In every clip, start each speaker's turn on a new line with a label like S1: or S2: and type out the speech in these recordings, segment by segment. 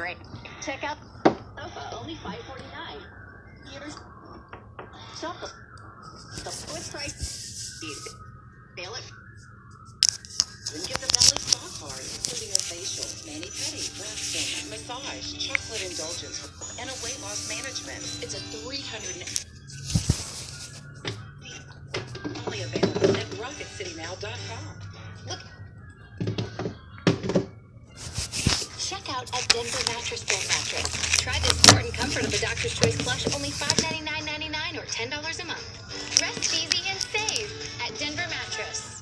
S1: great. Check out sofa, only $549. Here's sofa. The split price. Feel it. And get the belly spa card, including a facial, mani-pedi, waxing, massage, chocolate indulgence, and a weight loss management. It's a $300. Only available at RocketCityNow.com. Look. Check out a Denver Mattress Bed mattress. Try this sport and comfort of the Doctor's Choice Plush, only $599.99 or $10 a month. Rest easy and save at Denver Mattress.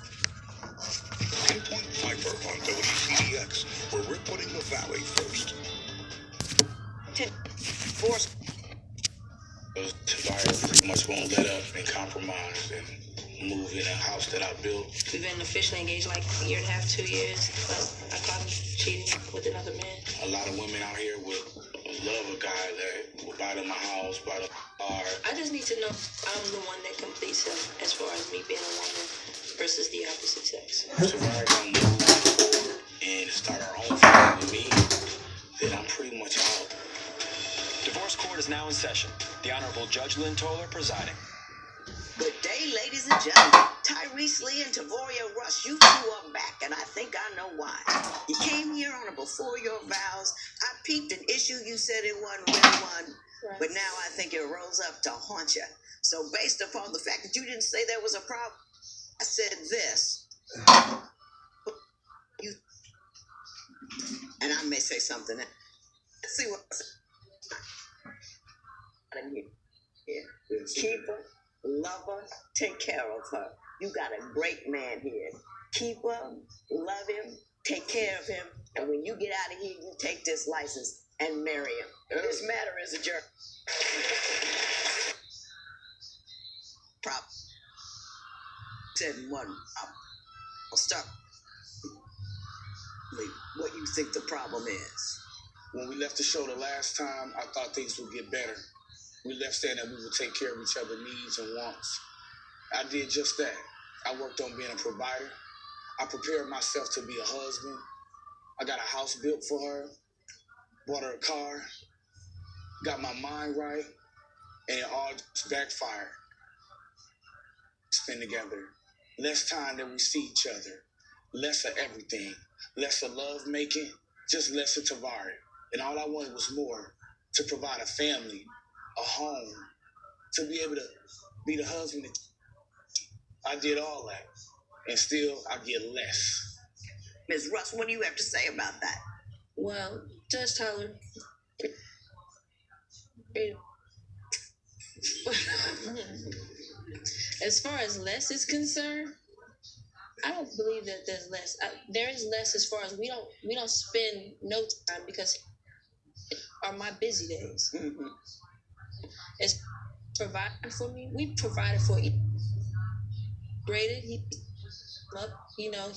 S2: Pinpoint Piper on WCDX, where we're putting the Valley first.
S3: Force. Tavares pretty much won't let up and compromise and move in a house that I built.
S4: We've been officially engaged like a year and a half, 2 years, but I caught him cheating with another man.
S3: A lot of women out here would love a guy that will buy them a house, buy them a car.
S4: I just need to know I'm the one that completes him as far as me being a woman versus the opposite sex.
S3: If Tavares don't move forward and start our own family with me, then I'm pretty much out.
S5: Divorce court is now in session. The Honorable Judge Lynn Toller presiding.
S6: Good day, ladies and gentlemen. Tyrese Lee and Tavoria Rush, you two are back, and I think I know why. You came here on a before your vows. I peeped an issue you said it wasn't really one, but now I think it rose up to haunt you. So based upon the fact that you didn't say there was a problem, I said this. You, and I may say something. Let's see what I say. Keep her, love her, take care of her. You got a great man here. Keep her, love him, take care of him, and when you get out of here, you take this license and marry him. This matter is a jerk. Problem. Said one problem. I'll start. What you think the problem is?
S3: When we left the show the last time, I thought things would get better. We left saying that we would take care of each other's needs and wants. I did just that. I worked on being a provider. I prepared myself to be a husband. I got a house built for her, bought her a car, got my mind right, and it all just backfired. Spend together. Less time that we see each other. Less of everything. Less of love making, just less of Tavares. And all I wanted was more, to provide a family, a home, to be able to be the husband. I did all that, and still I get less.
S6: Ms. Russ, what do you have to say about that?
S4: Well, Judge Tyler, as far as less is concerned, I don't believe that there's less. There is less as far as we don't spend no time because are my busy days.
S6: Mm-hmm.
S4: It's providing for me. We provided for each. Graded. He, you know,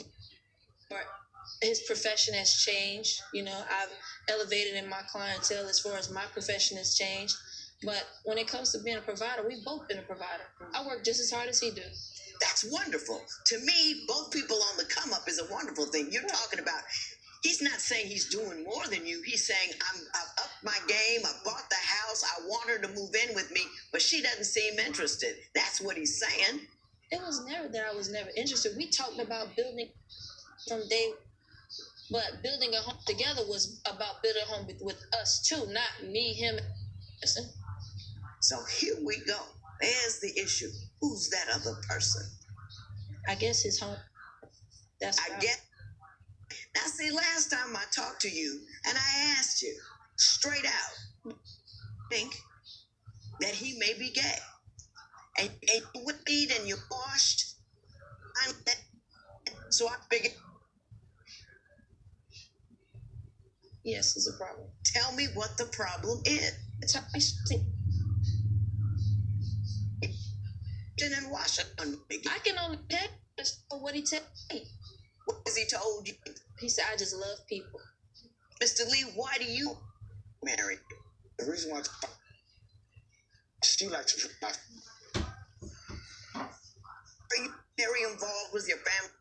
S4: his profession has changed. You know, I've elevated in my clientele as far as my profession has changed. But when it comes to being a provider, we've both been a provider. I work just as hard as he do.
S6: That's wonderful. To me, both people on the come up is a wonderful thing. You're talking about, he's not saying he's doing more than you. He's saying, I've upped my game. I bought the house. I want her to move in with me, but she doesn't seem interested. That's what he's saying.
S4: It was never that I was never interested. We talked about building from day, but building a home together was about building a home with us too, not me, him. Listen.
S6: So here we go. There's the issue. Who's that other person?
S4: I guess his home. That's
S6: I get. Now, see, last time I talked to you and I asked you straight out, think that he may be gay. And you weed and you washed. So I figured.
S4: Yes, it's a problem.
S6: Tell me what the problem is.
S4: It's how I think.
S6: And Washington.
S4: I can only tell what he told me.
S6: What has he told you?
S4: He said, I just love people.
S6: Mr. Lee, why do you marry?
S3: The reason why she likes to provide.
S6: Are you very involved with your family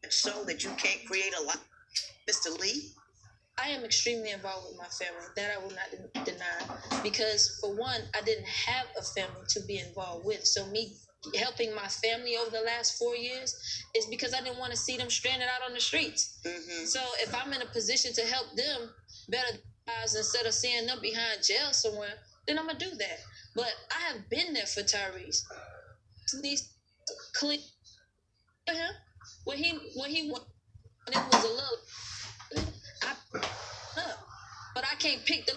S6: so that you can't create a life? Mr. Lee?
S4: I am extremely involved with my family. That I will not deny. Because, for one, I didn't have a family to be involved with. So me helping my family over the last 4 years is because I didn't want to see them stranded out on the streets.
S6: Mm-hmm.
S4: So if I'm in a position to help them better their lives instead of seeing them behind jail somewhere, then I'm going to do that. But I have been there for Tyrese. These clear him when he won, and it was a little. But I can't pick the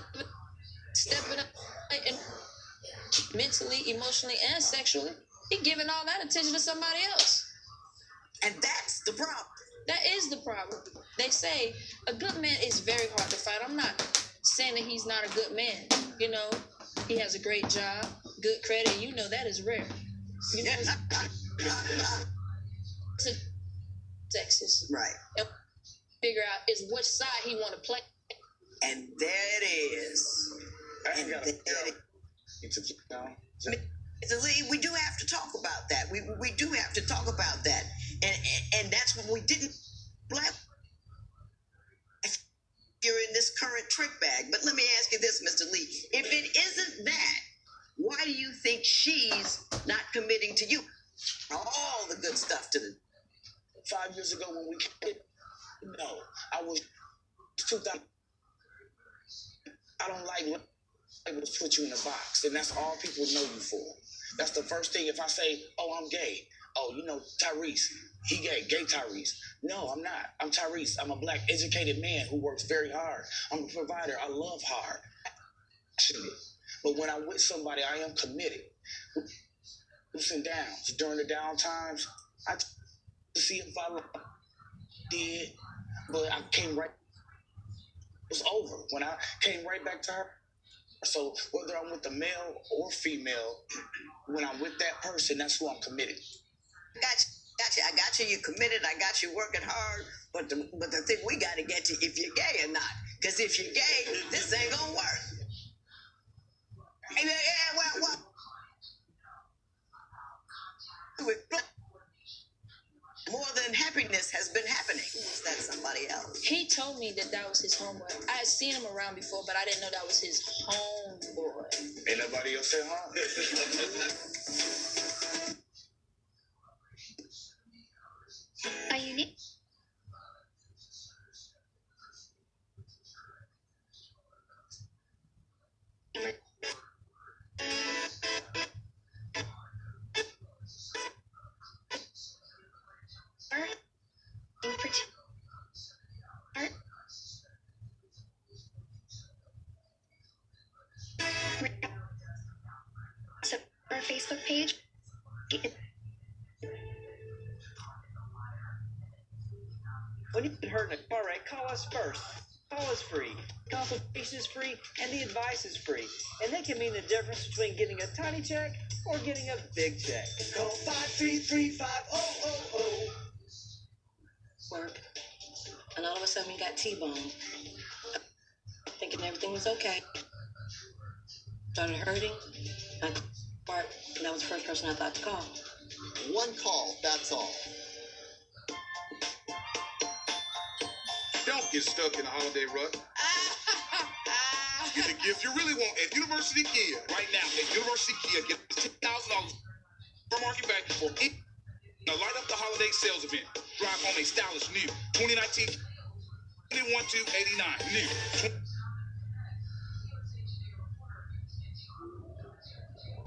S4: stepping up and mentally, emotionally, and sexually. He giving all that attention to somebody else.
S6: And that's the problem.
S4: That is the problem. They say a good man is very hard to find. I'm not saying that he's not a good man. You know, he has a great job, good credit. You know that is rare. You know, it's Texas.
S6: Right.
S4: And figure out is which side he want to play.
S6: And there it is. And there it is. Mr. Lee, we do have to talk about that. We do have to talk about that. And that's when we didn't black you're in this current trick bag. But let me ask you this, Mr. Lee. If it isn't that, why do you think she's not committing to you? All the good stuff to the
S3: 5 years ago when we came, no, I was 2000. I don't like able to put you in a box, and that's all people know you for. That's the first thing. If I say, "Oh, I'm gay," oh, you know, Tyrese, he gay Tyrese. No, I'm not. I'm Tyrese. I'm a black, educated man who works very hard. I'm a provider. I love hard. But when I'm with somebody, I am committed. Ups and downs. During the down times, I to see if I did, but I came right. It was over when I came right back to her. So whether I'm with a male or female, when I'm with that person, that's who I'm committed.
S6: Gotcha. I got you. You're committed. I got you working hard. But the thing we got to get to if you're gay or not. Because if you're gay, this ain't gonna work. Well. More than happiness has been happening. Is that somebody else?
S4: He told me that was his homeboy. I had seen him around before, but I didn't know that was his homeboy.
S3: Ain't nobody else at home.
S1: Are you need? Our Facebook page.
S7: When you get hurt in a car wreck, call us first. Call is free, consultation is free, and the advice is free. And they can mean the difference between getting a tiny check or getting a big check. Call 533-5000.
S8: Work. And all of a sudden we got T-boned. Thinking everything was okay. Started hurting. I part, and that was the first person I thought to call.
S9: One call, that's all.
S2: Don't get stuck in a holiday rut. Get the gift you really want at University Kia. Right now, at University Kia, get $10,000 for market back for it. Now light up the holiday sales event. Drive home a stylish new 2019 21,289 new.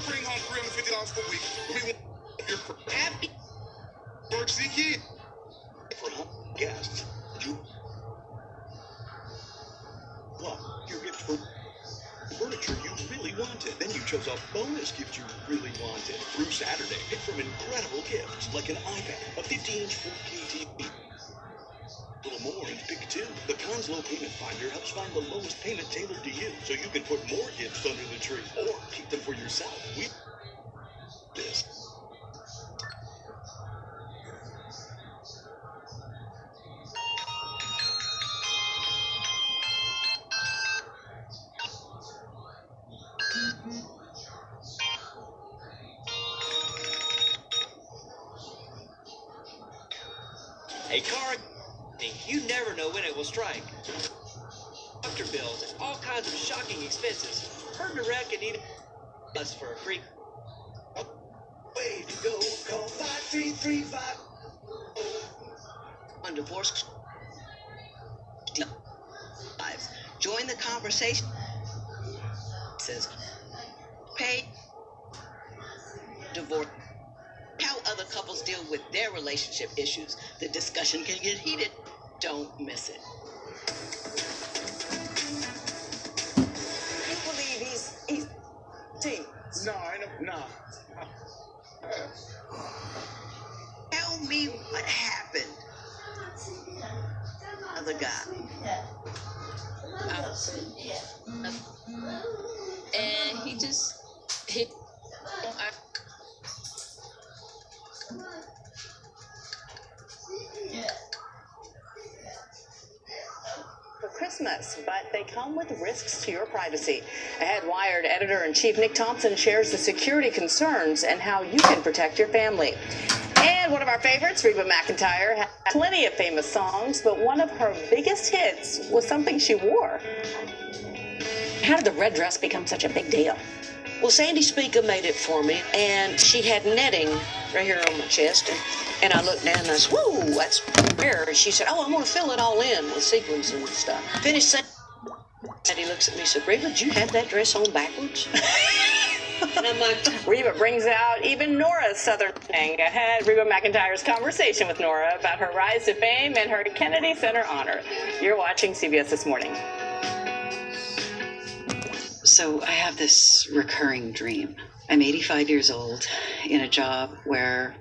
S2: Bring home $350 per week. We want your happy University Kia. For guests, your gift for furniture you really wanted. Then you chose a bonus gift you really wanted. Through Saturday, pick from incredible gifts like an iPad, a 50-inch 4K TV. A little more and pick two. The Conn's Low Payment Finder helps find the lowest payment tailored to you, so you can put more gifts under the tree or keep them for yourself. This.
S7: A car, you never know when it will strike. doctor bills, and all kinds of shocking expenses. Hurt in a wreck and need us for a free.
S2: Way to go, call 5335.
S6: On divorce lives. Join the conversation. It says, pay divorce. How other couples deal with their relationship issues. The discussion can get heated. Don't miss it.
S10: You believe he's team?
S3: No, no.
S6: Tell me what happened. Other guy.
S4: And he just hit.
S10: For Christmas, but they come with risks to your privacy. Ahead, Wired editor-in-chief Nick Thompson shares the security concerns and how you can protect your family. And one of our favorites, Reba McEntire, had plenty of famous songs, but one of her biggest hits was something she wore.
S11: How did the red dress become such a big deal?
S12: Well, Sandy Speaker made it for me, and she had netting right here on my chest, and I looked down and I said, whoa, that's rare. And she said, oh, I want to fill it all in with sequins and stuff. Finished saying, and he looks at me and said, Reba, did you have that dress on backwards? And I'm like,
S10: Reba brings out even Nora's Southern thing. Ahead, Reba McEntire's conversation with Nora about her rise to fame and her Kennedy Center honor. You're watching CBS This Morning.
S11: So I have this recurring dream. I'm 85 years old in a job where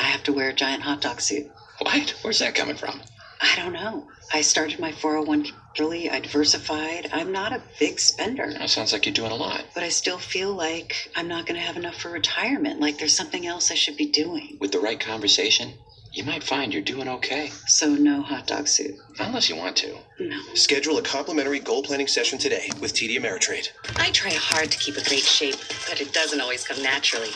S11: I have to wear a giant hot dog suit.
S5: What? Where's that coming from?
S11: I don't know. I started my 401k early. I diversified. I'm not a big spender.
S5: That sounds like you're doing a lot.
S11: But I still feel like I'm not going to have enough for retirement. Like there's something else I should be doing.
S5: With the right conversation, you might find you're doing okay.
S11: So no hot dog suit.
S5: Unless you want to.
S11: No.
S2: Schedule a complimentary goal planning session today with TD Ameritrade.
S13: I try hard to keep a great shape, but it doesn't always come naturally.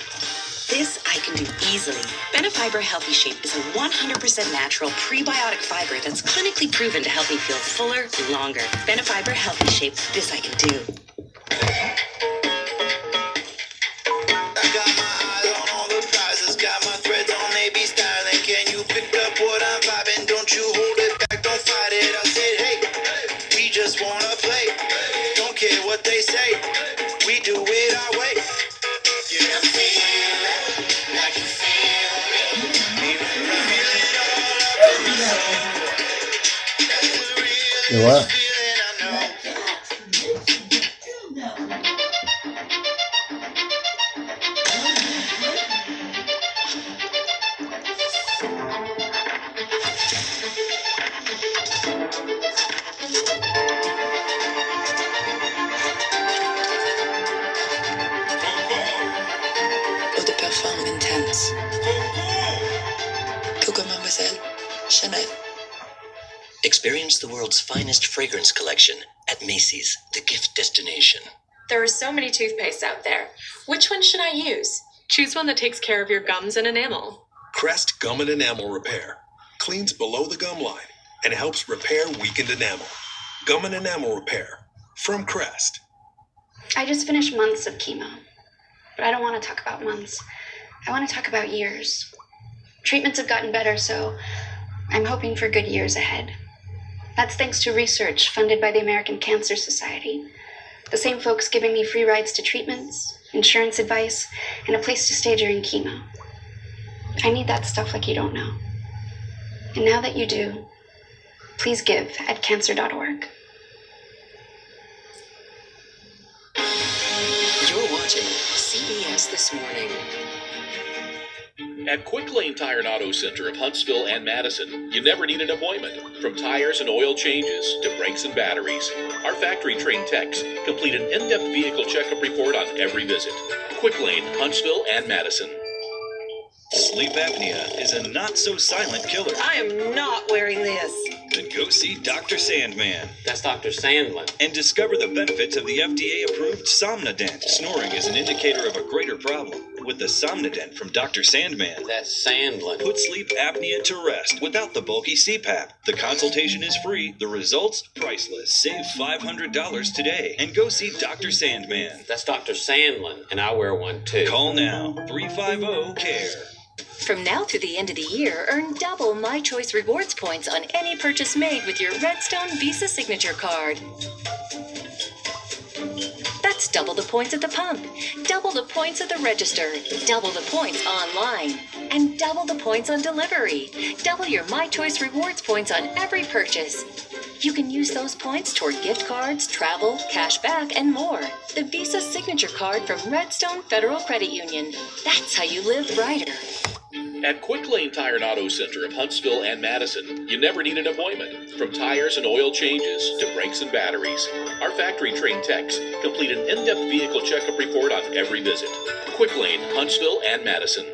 S13: This I can do easily. Benefiber Healthy Shape is a 100% natural prebiotic fiber that's clinically proven to help me feel fuller longer. Benefiber Healthy Shape, this I can do.
S14: I got my eyes on all the prizes, got my threads on, they be styling. Can you pick up what I'm vibing? Don't you hold it back, don't fight it. I said, hey, we just wanna play. Don't care what they say, we do it our way. Yeah, feel it, like you feel it. Feel it all up in my soul. That's the realest feeling I know.
S4: Eau de parfum intense. Coco Mademoiselle, Chanel.
S15: Experience the world's finest fragrance collection at Macy's, the gift destination.
S16: There are so many toothpastes out there. Which one should I use? Choose one that takes care of your gums and enamel.
S17: Crest Gum and Enamel Repair cleans below the gum line and helps repair weakened enamel. Gum and Enamel Repair from Crest.
S18: I just finished months of chemo, but I don't want to talk about months. I want to talk about years. Treatments have gotten better, so I'm hoping for good years ahead. That's thanks to research funded by the American Cancer Society. The same folks giving me free rides to treatments, insurance advice, and a place to stay during chemo. I need that stuff like you don't know. And now that you do, please give at cancer.org.
S15: You're watching CBS This Morning.
S19: At Quick Lane Tire and Auto Center of Huntsville and Madison, you never need an appointment. From tires and oil changes to brakes and batteries, our factory-trained techs complete an in-depth vehicle checkup report on every visit. Quick Lane, Huntsville and Madison.
S20: Sleep apnea is a not-so-silent killer.
S12: I am not wearing this.
S20: Then go see Dr. Sandman.
S7: That's Dr. Sandlin.
S20: And discover the benefits of the FDA-approved Somnodent. Snoring is an indicator of a greater problem. with the Somnident from Dr. Sandman.
S21: That's Sandlin.
S20: Put sleep apnea to rest without the bulky CPAP. The consultation is free. The results, priceless. Save $500 today and go see Dr. Sandman.
S21: That's Dr. Sandlin, and I wear one too.
S20: Call now. 350-CARE.
S22: From now through the end of the year, earn double My Choice Rewards points on any purchase made with your Redstone Visa Signature Card. That's double the points at the pump, double the points at the register, double the points online, and double the points on delivery. Double your My Choice Rewards points on every purchase. You can use those points toward gift cards, travel, cash back, and more. The Visa Signature Card from Redstone Federal Credit Union. That's how you live brighter.
S19: At Quick Lane Tire and Auto Center of Huntsville and Madison, you never need an appointment. From tires and oil changes to brakes and batteries, our factory-trained techs complete an in-depth vehicle checkup report on every visit. Quick Lane, Huntsville and Madison.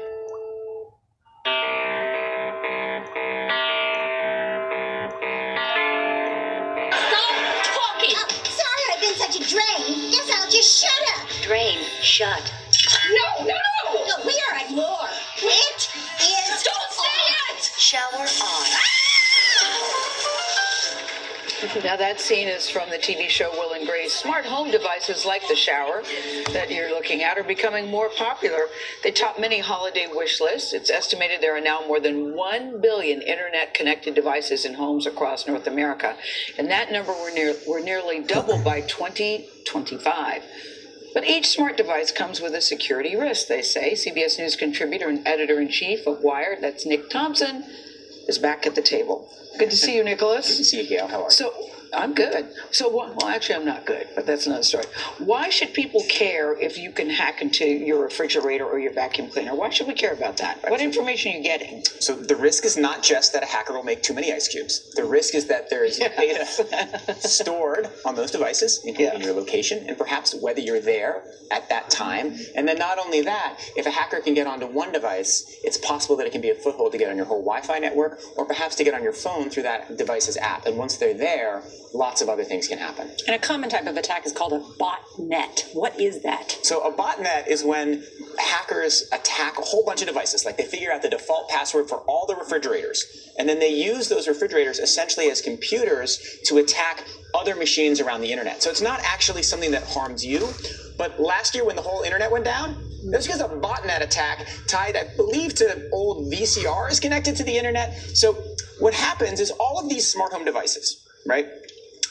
S23: Stop talking! Sorry I've been such a drain. Guess I'll just shut up.
S22: Drain, shut.
S23: No! We are at war. It is. Don't say it!
S22: Shower on.
S24: Now that scene is from the TV show Will and Grace. Smart home devices like the shower that you're looking at are becoming more popular. They top many holiday wish lists. It's estimated there are now more than 1 billion internet-connected devices in homes across North America, and that number will nearly double by 2025. But each smart device comes with a security risk, they say. CBS News contributor and editor-in-chief of Wired, that's Nick Thompson, is back at the table. Good to see you, Nicholas.
S25: Good to see you, Gail. How are you?
S24: So, I'm good. So, well, actually, I'm not good, but that's another story. Why should people care if you can hack into your refrigerator or your vacuum cleaner? Why should we care about that? What information are you getting?
S25: So the risk is not just that a hacker will make too many ice cubes. The risk is that there is data stored on those devices, including your location, and perhaps whether you're there at that time. And then not only that, if a hacker can get onto one device, it's possible that it can be a foothold to get on your whole Wi-Fi network, or perhaps to get on your phone through that device's app. And once they're there, lots of other things can happen.
S26: And a common type of attack is called a botnet. What is that?
S25: So a botnet is when hackers attack a whole bunch of devices. Like they figure out the default password for all the refrigerators, and then they use those refrigerators essentially as computers to attack other machines around the internet. So it's not actually something that harms you. But last year when the whole internet went down, it was because a botnet attack tied, I believe, to old VCRs connected to the internet. So what happens is all of these smart home devices, right?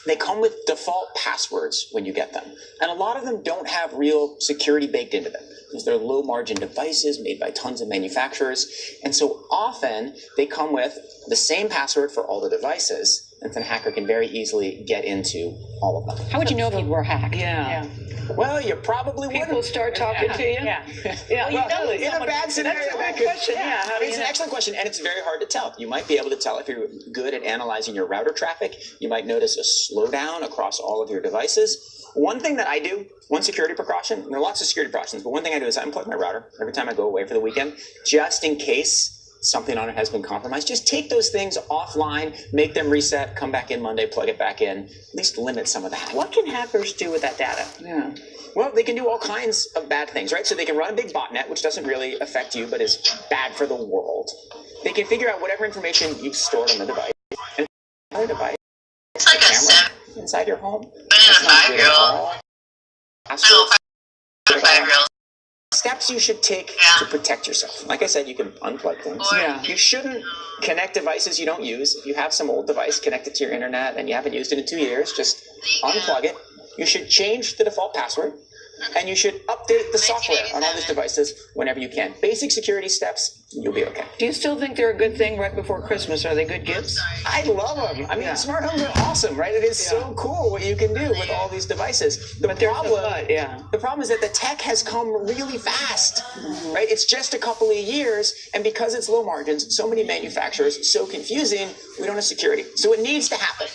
S25: They come with default passwords when you get them. And a lot of them don't have real security baked into them because they're low margin devices made by tons of manufacturers. And so often they come with the same password for all the devices, and then a hacker can very easily get into all of them.
S26: How would you know if you were hacked?
S24: Yeah.
S25: Well, you probably wouldn't.
S24: People start talking to you?
S26: Yeah.
S25: Well, in a bad scenario,
S24: that's a good question. How do
S25: it's
S24: you
S25: an
S24: know?
S25: excellent question, and it's very hard to tell. You might be able to tell if you're good at analyzing your router traffic. You might notice a slowdown across all of your devices. One thing that I do, one security precaution, and there are lots of security precautions, but one thing I do is I unplug my router every time I go away for the weekend, just in case something on it has been compromised. Just take those things offline, make them reset, come back in Monday, plug it back in, at least limit some of the hacking.
S26: What can hackers do with that data?
S25: Yeah. Well, they can do all kinds of bad things, right? So they can run a big botnet, which doesn't really affect you, but is bad for the world. They can figure out whatever information you've stored on the device, and another device, the camera inside your home. That's not good at all. Passwords. Steps you should take to protect yourself. Like I said, you can unplug things.
S24: Yeah.
S25: You shouldn't connect devices you don't use. If you have some old device connected to your internet and you haven't used it in 2 years, just unplug it. You should change the default password, and you should update the software on all these devices whenever you can. Basic security steps, you'll be okay.
S24: Do you still think they're a good thing right before Christmas? Are they good gifts?
S25: I love them. I mean, smart homes are awesome, right? It is so cool what you can do with all these devices. The problem is that the tech has come really fast, right? It's just a couple of years, and because it's low margins, so many manufacturers, so confusing, we don't have security. So it needs to happen.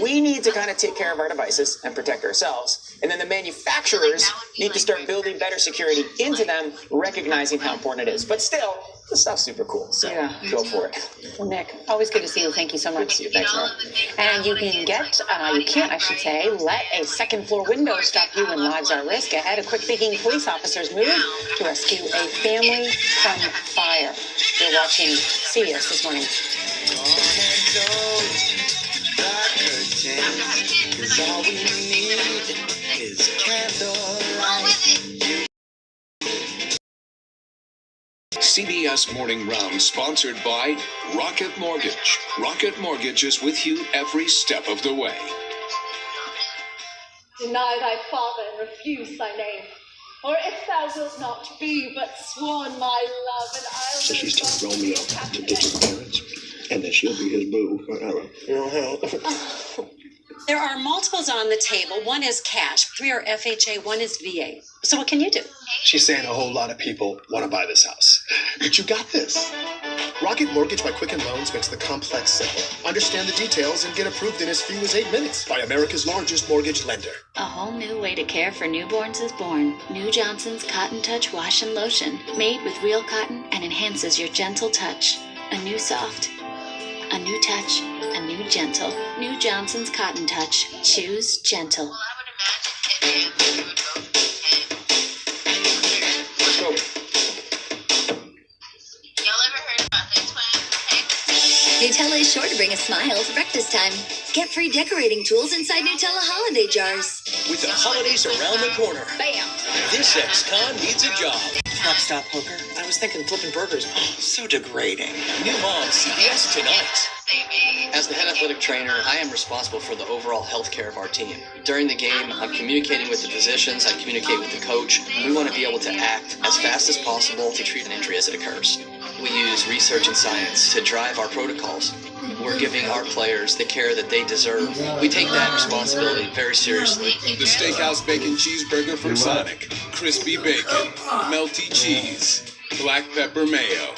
S25: We need to kind of take care of our devices and protect ourselves, and then the manufacturers need to start building better security into them, recognizing how important it is. But still, This stuff's super cool, so go for it.
S26: Well, Nick, always good to see you. Thank you so much.
S25: Thanks, Laura.
S26: And you can't, I should say, let a second floor window stop you when lives are at risk. Ahead, a quick thinking police officers move to rescue a family from fire. You're watching CBS This Morning.
S14: All we need is candlelight.
S1: CBS Morning Round, sponsored by Rocket Mortgage. Rocket Mortgage is with you every step of the way.
S3: Deny thy father and refuse thy name. Or if thou wilt not be, but sworn my love, and I'll...
S2: So she's told Romeo to ditch his parents, and that she'll be his boo forever. You know how?
S13: There are multiples on the table. One is cash, 3 are FHA, 1 is VA. So what can you do?
S2: She's saying a whole lot of people want to buy this house. But you got this. Rocket Mortgage by Quicken Loans makes the complex simple. Understand the details and get approved in as few as 8 minutes by America's largest mortgage lender.
S22: A whole new way to care for newborns is born. New Johnson's Cotton Touch Wash and Lotion. Made with real cotton and enhances your gentle touch. A new soft, a new touch, a new gentle. New Johnson's Cotton Touch. Choose gentle.
S2: Let's go.
S22: Nutella is sure to bring a smile for breakfast time. Get free decorating tools inside Nutella holiday jars.
S15: With the holidays around the corner,
S22: Bam!
S15: this ex-con needs a job.
S7: Truck stop hooker. I was thinking flipping burgers. Oh, so degrading.
S15: New Mom CBS tonight.
S6: As the head athletic trainer, I am responsible for the overall health care of our team. During the game, I'm communicating with the physicians, I communicate with the coach. We want to be able to act as fast as possible to treat an injury as it occurs. We use research and science to drive our protocols. We're giving our players the care that they deserve. We take that responsibility very seriously.
S1: The Steakhouse Bacon Cheeseburger from Sonic. Crispy bacon, melty cheese, black pepper mayo,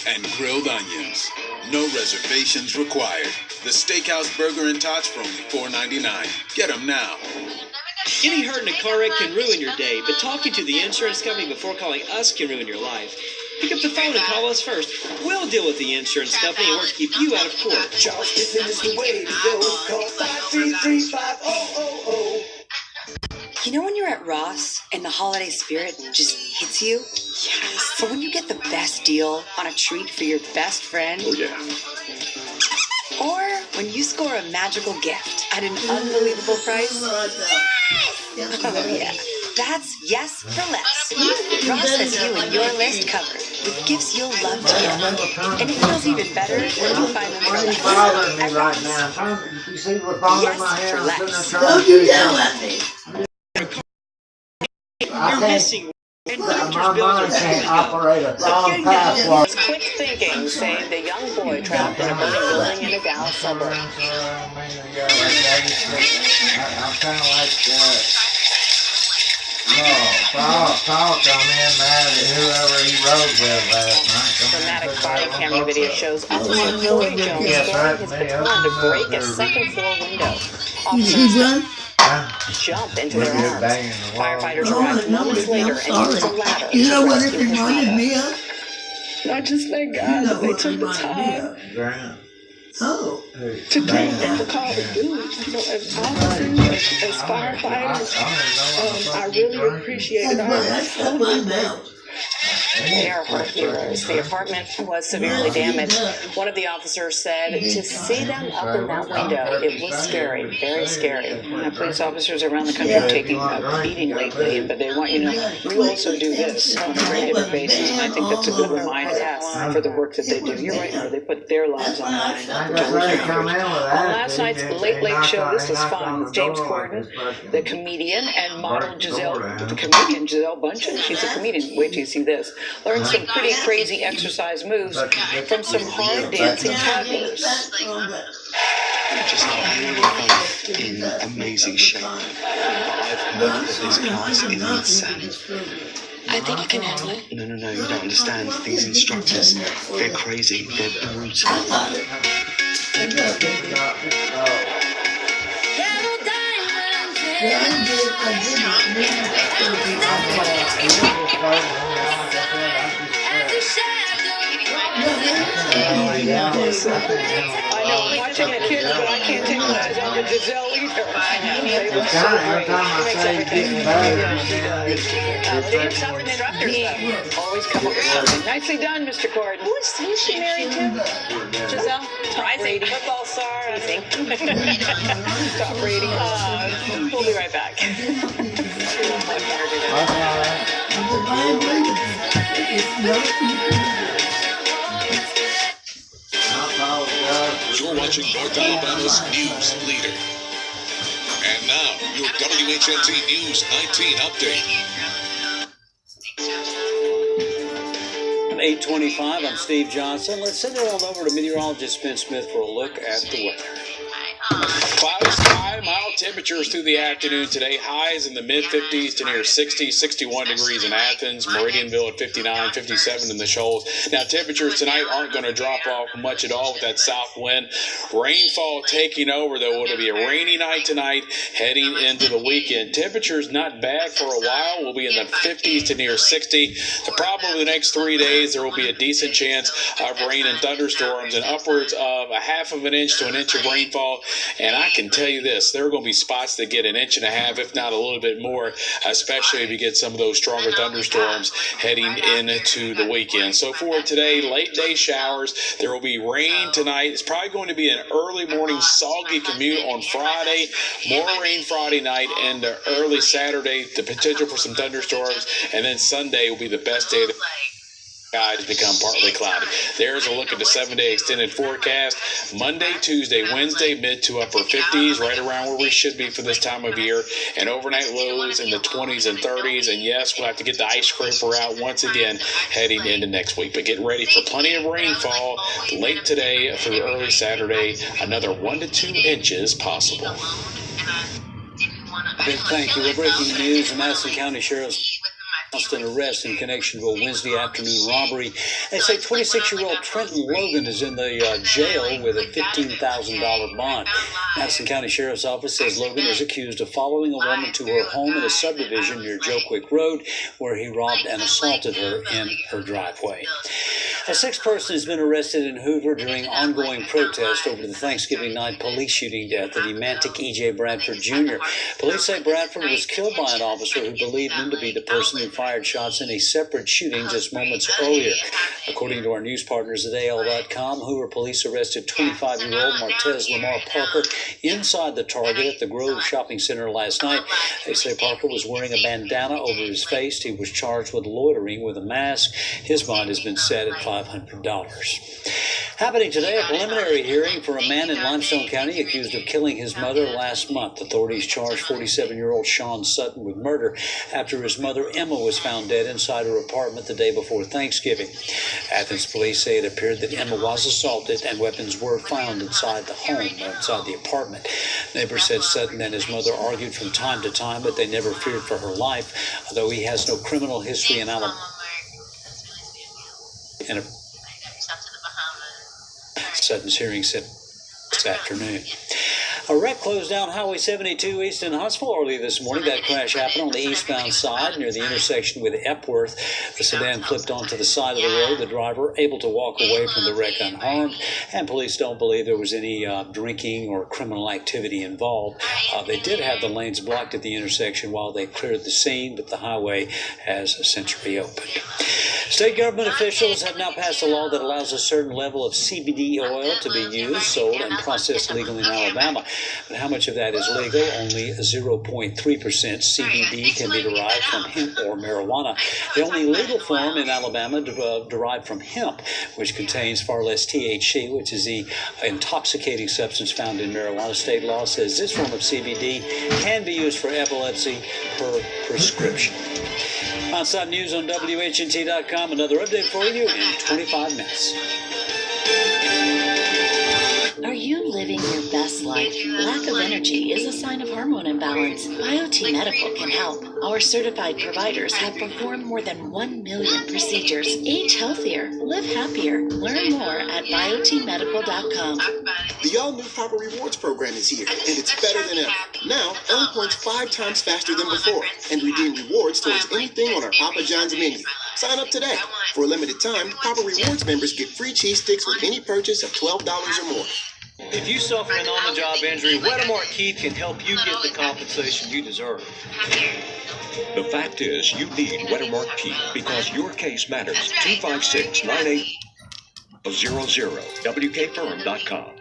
S1: and grilled onions. No reservations required. The Steakhouse Burger and Tots for only $4.99. Get them now.
S8: Getting hurt in a car wreck can ruin your day, but talking to the insurance company before calling us can ruin your life. Pick up the phone and call us first. We'll deal with the insurance company and work to keep you out of court.
S14: Charles Pittman is the way to go. Call 533-5000.
S13: You know when you're at Ross and the holiday spirit just hits you? Yes. Or when you get the best deal on a treat for your best friend?
S2: Oh, yeah.
S13: Or when you score a magical gift at an unbelievable price? Oh, yeah. That's yes for less. Ross has you and your list covered with gifts you'll love to give. And it feels even better when you find them for less. At Ross. Yes for less.
S14: Don't you yell at me.
S8: You're missing.
S24: My mind can't operate a wrong password.
S26: Quick thinking saved a young boy trapped in a burning building in a Dallas suburb.
S24: I'm kind of like Paul come in mad at whoever he rode with last night.
S26: Dramatic body camera video shows Officer Corey Jones throwing his baton to break a second floor window. Officers jump into their arms. Firefighters arrived moments later and used a ladder.
S14: You know what it reminded me of?
S26: I just thank God that they took the time to do what the call to do. You know, as officers, as firefighters, I really appreciate it. They are our heroes. The apartment was severely damaged. One of the officers said to see them up in that window, it was scary, very scary. Police officers around the country are taking a beating lately, but they want you to know, we also do this on a regular basis, and I think that's a good reminder for the work that they do. You're right, they put their lives on the line. On last night's Late Late Show, this was fun, with James Corden, the comedian, and model Giselle Bundchen. She's a comedian. Wait till you see this. Learn some pretty crazy exercise moves from some hard dancing toddlers.
S2: Just really in amazing shape. But I've heard that this class is insane.
S13: I think you can handle it.
S2: No, you don't understand. These instructors, they're crazy. They're brutal.
S24: I know, I'm watching the kids, but I can't take my eyes off of Giselle either. They were so great. She makes everything. She does. They have some instructors, though. Always come up with something. Nicely done, Mr. Cord.
S23: Who's she married to?
S24: Giselle? Tom Brady. Football star, I think. Tom Brady. We'll be right back.
S1: You're watching North Alabama's news leader. And now, your WHNT News 19 update.
S4: 8:25, I'm Steve Johnson. Let's send it on over to meteorologist Ben Smith for a look at the weather.
S5: Cloudy sky, mild temperatures through the afternoon today. Highs in the mid-50s to near 60, 61 degrees in Athens. Meridianville at 59, 57 in the Shoals. Now, temperatures tonight aren't going to drop off much at all with that south wind. Rainfall taking over, though. It'll be a rainy night tonight heading into the weekend. Temperatures not bad for a while. We'll be in the 50s to near 60. The problem over the next 3 days, there will be a decent chance of rain and thunderstorms and upwards of a half of an inch to an inch of rainfall. And I can tell you this, there are going to be spots that get an inch and a half, if not a little bit more, especially if you get some of those stronger thunderstorms heading into the weekend. So for today, late day showers. There will be rain tonight. It's probably going to be an early morning soggy commute on Friday. More rain Friday night and early Saturday. The potential for some thunderstorms. And then Sunday will be the best day of the skies become partly cloudy. There's a look at the 7-day extended forecast. Monday, Tuesday, Wednesday, mid to upper 50s, right around where we should be for this time of year. And overnight lows in the 20s and 30s. And yes, we'll have to get the ice scraper out once again heading into next week. But get ready for plenty of rainfall late today through early Saturday. Another 1 to 2 inches possible.
S4: Big thank you. We're breaking news. The Madison County Sheriff's announced an arrest in connection to a Wednesday afternoon robbery. They say 26-year-old Trenton Logan is in the jail with a $15,000 bond. Madison County Sheriff's Office says Logan is accused of following a woman to her home in a subdivision near Joe Quick Road, where he robbed and assaulted her in her driveway. A sixth person has been arrested in Hoover during ongoing protest over the Thanksgiving night police shooting death of Emantic E.J. Bradford Jr. Police say Bradford was killed by an officer who believed him to be the person who fired shots in a separate shooting just moments earlier. According to our news partners at AL.com, Hoover police arrested 25-year-old Martez Lamar Parker inside the Target at the Grove Shopping Center last night. They say Parker was wearing a bandana over his face. He was charged with loitering with a mask. His bond has been set at $500. Happening today, a preliminary hearing for a man in Limestone County accused of killing his mother last month. Authorities charged 47-year-old Sean Sutton with murder after his mother Emma was found dead inside her apartment the day before Thanksgiving. Athens police say it appeared that Emma was assaulted and weapons were found inside the home, inside the apartment. Neighbors said Sutton and his mother argued from time to time, but they never feared for her life, although he has no criminal history in Alabama. Sutton's hearing set this afternoon. A wreck closed down Highway 72 east in Huntsville early this morning. That crash happened on the eastbound side near the intersection with Epworth. The sedan flipped onto the side of the road. The driver able to walk away from the wreck unharmed, and police don't believe there was any drinking or criminal activity involved. They did have the lanes blocked at the intersection while they cleared the scene, but the highway has since reopened. State government officials have now passed a law that allows a certain level of CBD oil to be used, sold, and processed legally in Alabama. But how much of that is legal? Only 0.3% CBD can be derived from hemp or marijuana. The only legal form in Alabama derived from hemp, which contains far less THC, which is the intoxicating substance found in marijuana. State law says this form of CBD can be used for epilepsy per prescription. Outside news on WHNT.com. Another update for you in 25 minutes.
S22: Are you living your best life? life. Lack of energy is a sign of hormone imbalance. BioT Medical can help. Our certified providers have performed more than 1 million procedures. Age healthier, live happier. Learn more at biotmedical.com.
S9: The all-new Papa Rewards program is here, and it's better than ever. Now, earn points 5 times faster than before, and redeem rewards towards anything on our Papa John's menu. Sign up today. For a limited time, Papa Rewards members get free cheese sticks with any purchase of $12 or more.
S10: If you suffer an on-the-job injury, Wedemark Keith can help you get the compensation you deserve.
S11: The fact is, you need Wedemark Keith because your case matters. 256-9800, WKFirm.com.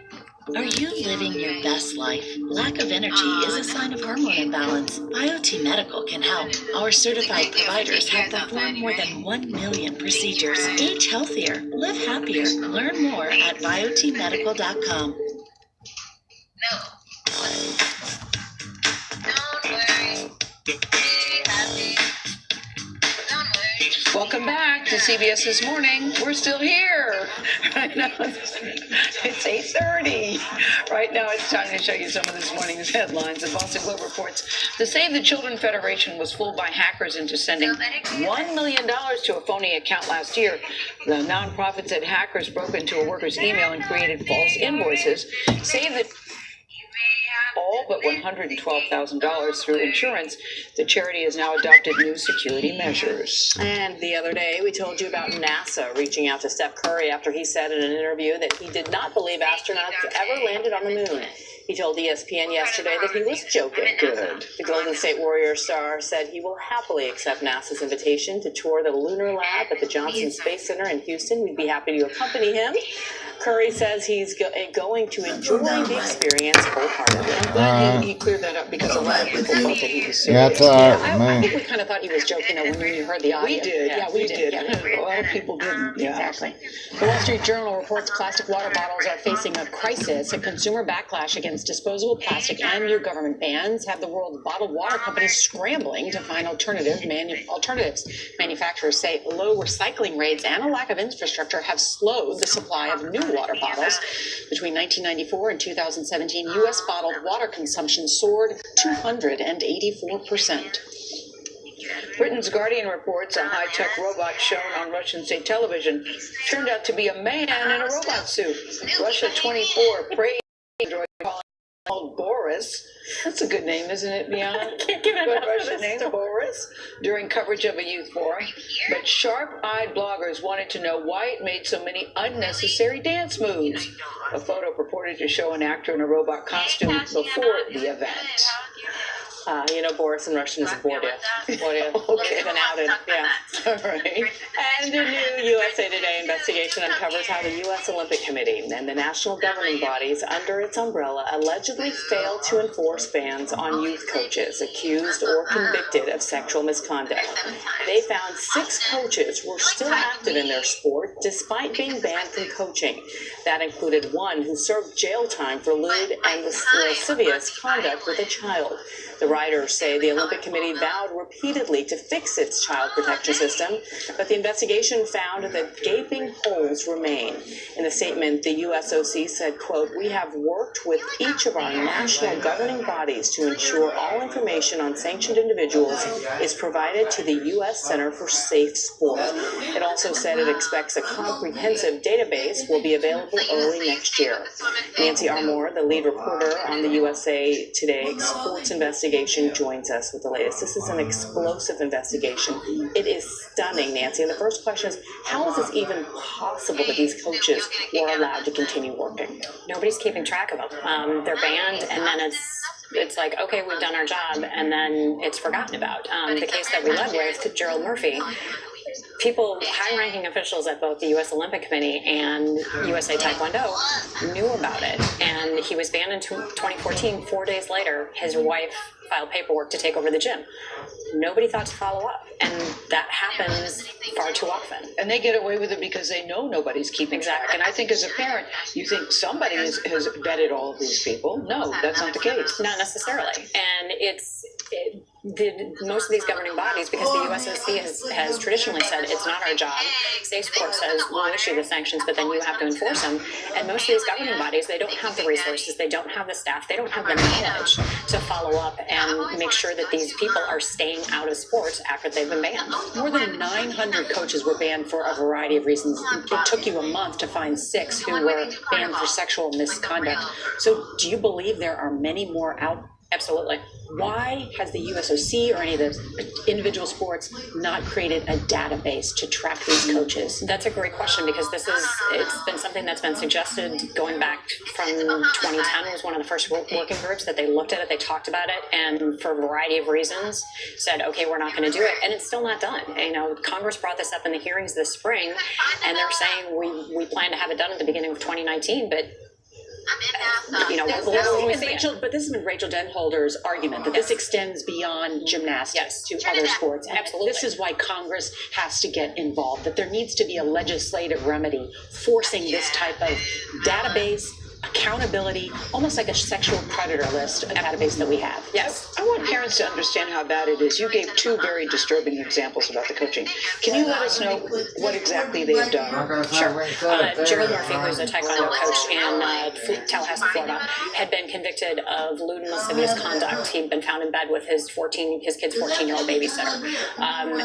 S22: Are you living your best life? Lack of energy is a sign of hormone imbalance. BioT Medical can help. Our certified providers have performed more than 1 million procedures. Age healthier, live happier. Learn more at biotmedical.com.
S24: Welcome back to CBS This Morning. We're still here. Right now, it's 8:30. Right now, it's time to show you some of this morning's headlines. The Boston Globe reports the Save the Children Federation was fooled by hackers into sending $1 million to a phony account last year. The nonprofit said hackers broke into a worker's email and created false invoices. Save the all but $112,000 through insurance. The charity has now adopted new security measures.
S16: And the other day, we told you about NASA reaching out to Steph Curry after he said in an interview that he did not believe astronauts ever landed on the moon. He told ESPN yesterday that he was joking.
S24: Good.
S16: The Golden State Warriors star said he will happily accept NASA's invitation to tour the lunar lab at the Johnson Space Center in Houston. We'd be happy to accompany him. Curry says he's going to enjoy the experience wholeheartedly.
S24: I'm glad he cleared that up because a lot of people thought that he was serious.
S17: Yeah, that's all right,
S16: I
S17: man.
S16: think we kind of thought he was joking though when you heard the audio.
S24: We did.
S16: Yeah,
S24: we did.
S16: Yeah.
S24: A lot of people didn't. Yeah.
S16: Exactly. The Wall Street Journal reports plastic water bottles are facing a crisis. A consumer backlash against disposable plastic and new government bans have the world's bottled water companies scrambling to find alternatives. Manufacturers say low recycling rates and a lack of infrastructure have slowed the supply of new water bottles. Between 1994 and 2017, U.S. bottled water consumption soared 284%.
S24: Britain's Guardian reports a high-tech robot shown on Russian state television turned out to be a man in a robot suit. Russia 24 praised android called Boris. That's a good name, isn't it, Bianca?
S16: Can't give it
S24: Good
S16: up
S24: Russian name, Boris, during coverage of a youth forum. But sharp-eyed bloggers wanted to know why it made so many unnecessary dance moves. A photo purported to show an actor in a robot costume before the event.
S16: Boris in Russian is Bordia. Bordia.
S24: Okay.
S16: Been outed. Yeah.
S24: All right.
S16: And a new USA Today investigation uncovers how the U.S. Olympic Committee and the national governing bodies under its umbrella allegedly failed to enforce bans on youth coaches accused or convicted of sexual misconduct. They found 6 coaches were still active in their sport despite being banned from coaching. That included one who served jail time for lewd and lascivious conduct with a child. The writers say the Olympic Committee vowed repeatedly to fix its child protection system, but the investigation found that gaping holes remain. In a statement, the USOC said, quote, "We have worked with each of our national governing bodies to ensure all information on sanctioned individuals is provided to the U.S. Center for Safe Sport." It also said it expects a comprehensive database will be available early next year. Nancy Armour, the lead reporter on the USA Today Sports Investigation, joins us with the latest. This is an explosive investigation. It is stunning, Nancy. And the first question is, how is this even possible that these coaches were allowed to continue working? Nobody's keeping track of them. They're banned, and then it's like, okay, we've done our job, and then it's forgotten about. The case that we led with, Gerald Murphy, people, high-ranking officials at both the U.S. Olympic Committee and USA Taekwondo knew about it, and he was banned in 2014. 4 days later, his wife filed paperwork to take over the gym. Nobody thought to follow up, and that happens far too often.
S24: And they get away with it because they know nobody's keeping track. And I think as a parent, you think somebody has vetted all of these people. No, that's not the case.
S16: Not necessarily. And
S12: most of these governing bodies, because the USOC has traditionally said it's not our job. State Sport says we'll issue the sanctions, but then you have to enforce them. And most of these governing bodies, they don't have the resources, they don't have the staff, they don't have the knowledge to follow up and make sure that these people are staying out of sports after they've been banned.
S24: More than 900 coaches were banned for a variety of reasons. It took you a month to find 6 who were banned for sexual misconduct. So do you believe there are many more out?
S12: Absolutely.
S24: Why has the USOC or any of the individual sports not created a database to track these coaches?
S12: That's a great question, because it's been something that's been suggested going back from 2010 was one of the first working groups that they looked at it, they talked about it, and for a variety of reasons said, okay, we're not going to do it, and it's still not done. You know, Congress brought this up in the hearings this spring, and they're saying we plan to have it done at the beginning of 2019, but you know,
S24: but this has been Rachel Denholder's argument that this extends beyond gymnastics to other sports. And
S12: absolutely.
S24: This is why Congress has to get involved, that there needs to be a legislative remedy forcing this type of database, accountability, almost like a sexual predator list, a database that we have.
S12: Yes.
S24: I want parents to understand how bad it is. You gave 2 very distributing examples about the coaching. Can you let us know what exactly they've done?
S12: Sure. Gerald Murphy, who's a taekwondo coach in Tallahassee, Florida, had been convicted of lewd and lascivious conduct. He'd been found in bed with his kid's 14-year-old babysitter.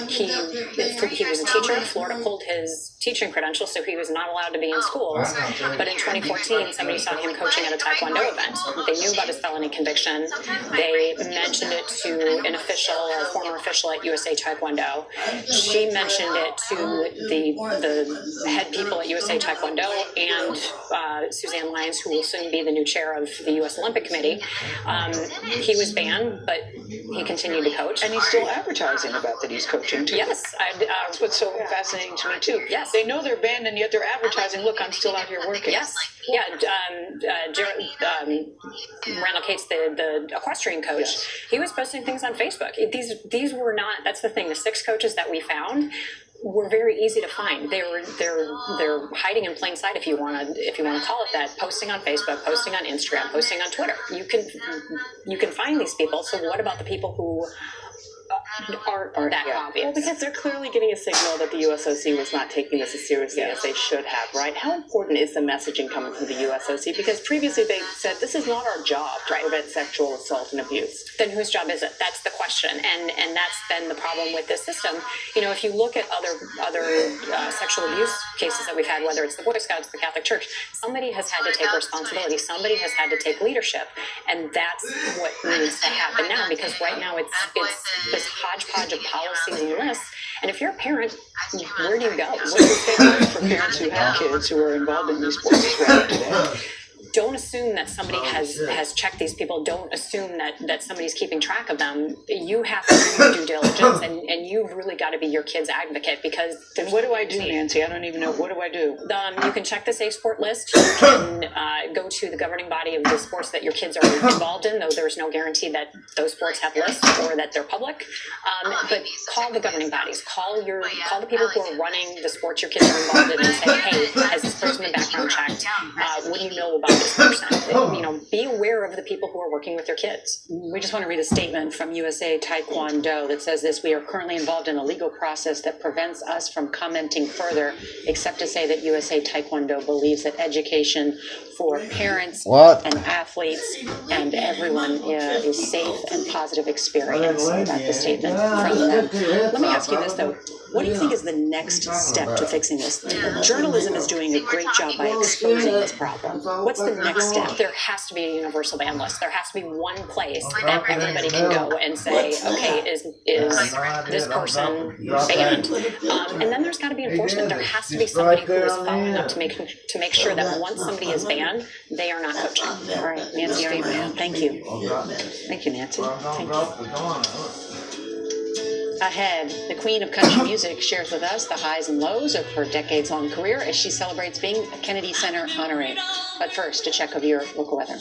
S12: He was a teacher. Florida pulled his teaching credentials, so he was not allowed to be in schools. But in 2014, somebody saw him coaching at a taekwondo event. They knew about his felony conviction. They mentioned it to an official or a former official at USA Taekwondo. She mentioned it to the head people at USA Taekwondo and Suzanne Lyons, who will soon be the new chair of the U.S. Olympic Committee. He was banned, but he continued to coach.
S24: And he's still advertising about that he's coaching too.
S12: Yes.
S24: That's what's so fascinating to me too.
S12: Yes.
S24: They know they're banned and yet they're advertising, look, I'm still out here working.
S12: Yes. Yeah. Randall Cates, the equestrian coach, yes. He was posting things on Facebook. These were not, that's the thing, the 6 coaches that we found were very easy to find. They're hiding in plain sight, if you want to call it that, posting on Facebook, posting on Instagram, posting on Twitter. You can find these people. So what about the people who aren't that obvious?
S16: Well, because they're clearly getting a signal that the USOC was not taking this as seriously as they should have, right? How important is the messaging coming from the USOC? Because previously they said this is not our job to prevent sexual assault and abuse.
S12: Then whose job is it? That's the question, and that's been the problem with this system. You know, if you look at other sexual abuse cases that we've had, whether it's the Boy Scouts, the Catholic Church, somebody has had to take responsibility. Somebody has had to take leadership, and that's what needs to happen now. Because right now it's this hodgepodge of policies and lists. And if you're a parent, where do you go?
S24: What's your favorite for parents who have kids who are involved in these sports as well today?
S12: Don't assume that somebody has checked these people. Don't assume that somebody's keeping track of them. You have to do your due diligence, and you've really got to be your kid's advocate, because...
S24: Then what do I do, Nancy? I don't even know. What do I do?
S12: You can check the Safe Sport list. You can go to the governing body of the sports that your kids are involved in, though there's no guarantee that those sports have lists or that they're public. But call the governing bodies. Call the people who are running the sports your kids are involved in and say, hey, has this person been background checked? What do you know about this person? You know, be aware of the people who are working with your kids.
S24: We just want to read a statement from USA Taekwondo that says this: we are currently involved in a legal process that prevents us from commenting further, except to say that USA Taekwondo believes that education for parents and athletes and everyone is safe and positive experience. That's the statement from them. Let me ask you this though. What do you think is the next step to fixing this? Journalism is doing a great job by exposing this problem. What's the next step?
S12: There has to be a universal ban list. There has to be one place that everybody can go and say, okay, is this person banned? And then there's got to be enforcement. There has to be somebody who is following up to make sure that once somebody is banned, they are not coaching.
S24: All right, Nancy, thank you. Thank you, Nancy. Thank you. Ahead, the queen of country music shares with us the highs and lows of her decades-long career as she celebrates being a Kennedy Center honoree. But first, a check of your local weather.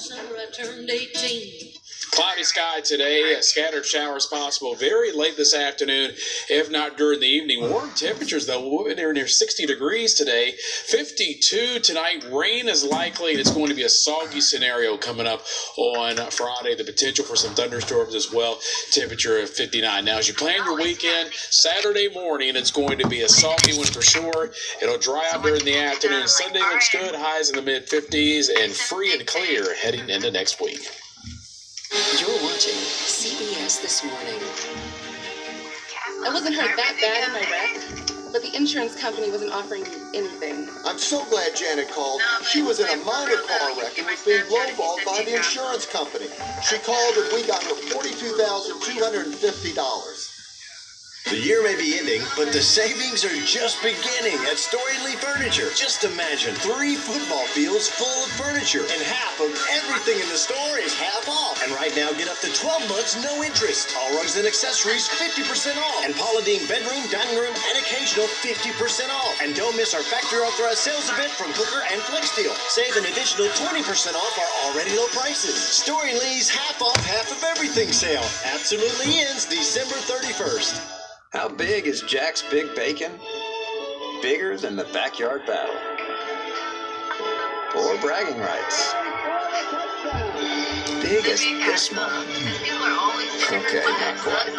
S5: Cloudy sky today, scattered showers possible very late this afternoon, if not during the evening. Warm temperatures, though, we'll be near 60 degrees today. 52 tonight. Rain is likely. It's going to be a soggy scenario coming up on Friday. The potential for some thunderstorms as well. Temperature of 59. Now, as you plan your weekend, Saturday morning, it's going to be a soggy one for sure. It'll dry out during the afternoon. Sunday looks good. Highs in the mid-50s and free and clear heading into next week.
S17: You're watching CBS This Morning.
S18: I wasn't hurt that bad in my wreck, but the insurance company wasn't offering me anything.
S2: I'm so glad Janet called. She was in a minor car wreck and was being lowballed by the insurance company. She called and we got her $42,250.
S19: The year may be ending, but the savings are just beginning at Story Lee Furniture. Just imagine 3 football fields full of furniture, and half of everything in the store is half off. And right now, get up to 12 months, no interest. All rugs and accessories, 50% off. And Paula Deen bedroom, dining room, and occasional, 50% off. And don't miss our factory authorized sales event from Hooker and Flexsteel. Save an additional 20% off our already low prices. Story Lee's half off, half of everything sale absolutely ends December 31st.
S20: How big is Jack's Big Bacon? Bigger than the backyard battle. Or bragging rights. Big as this moment. Okay, not quite.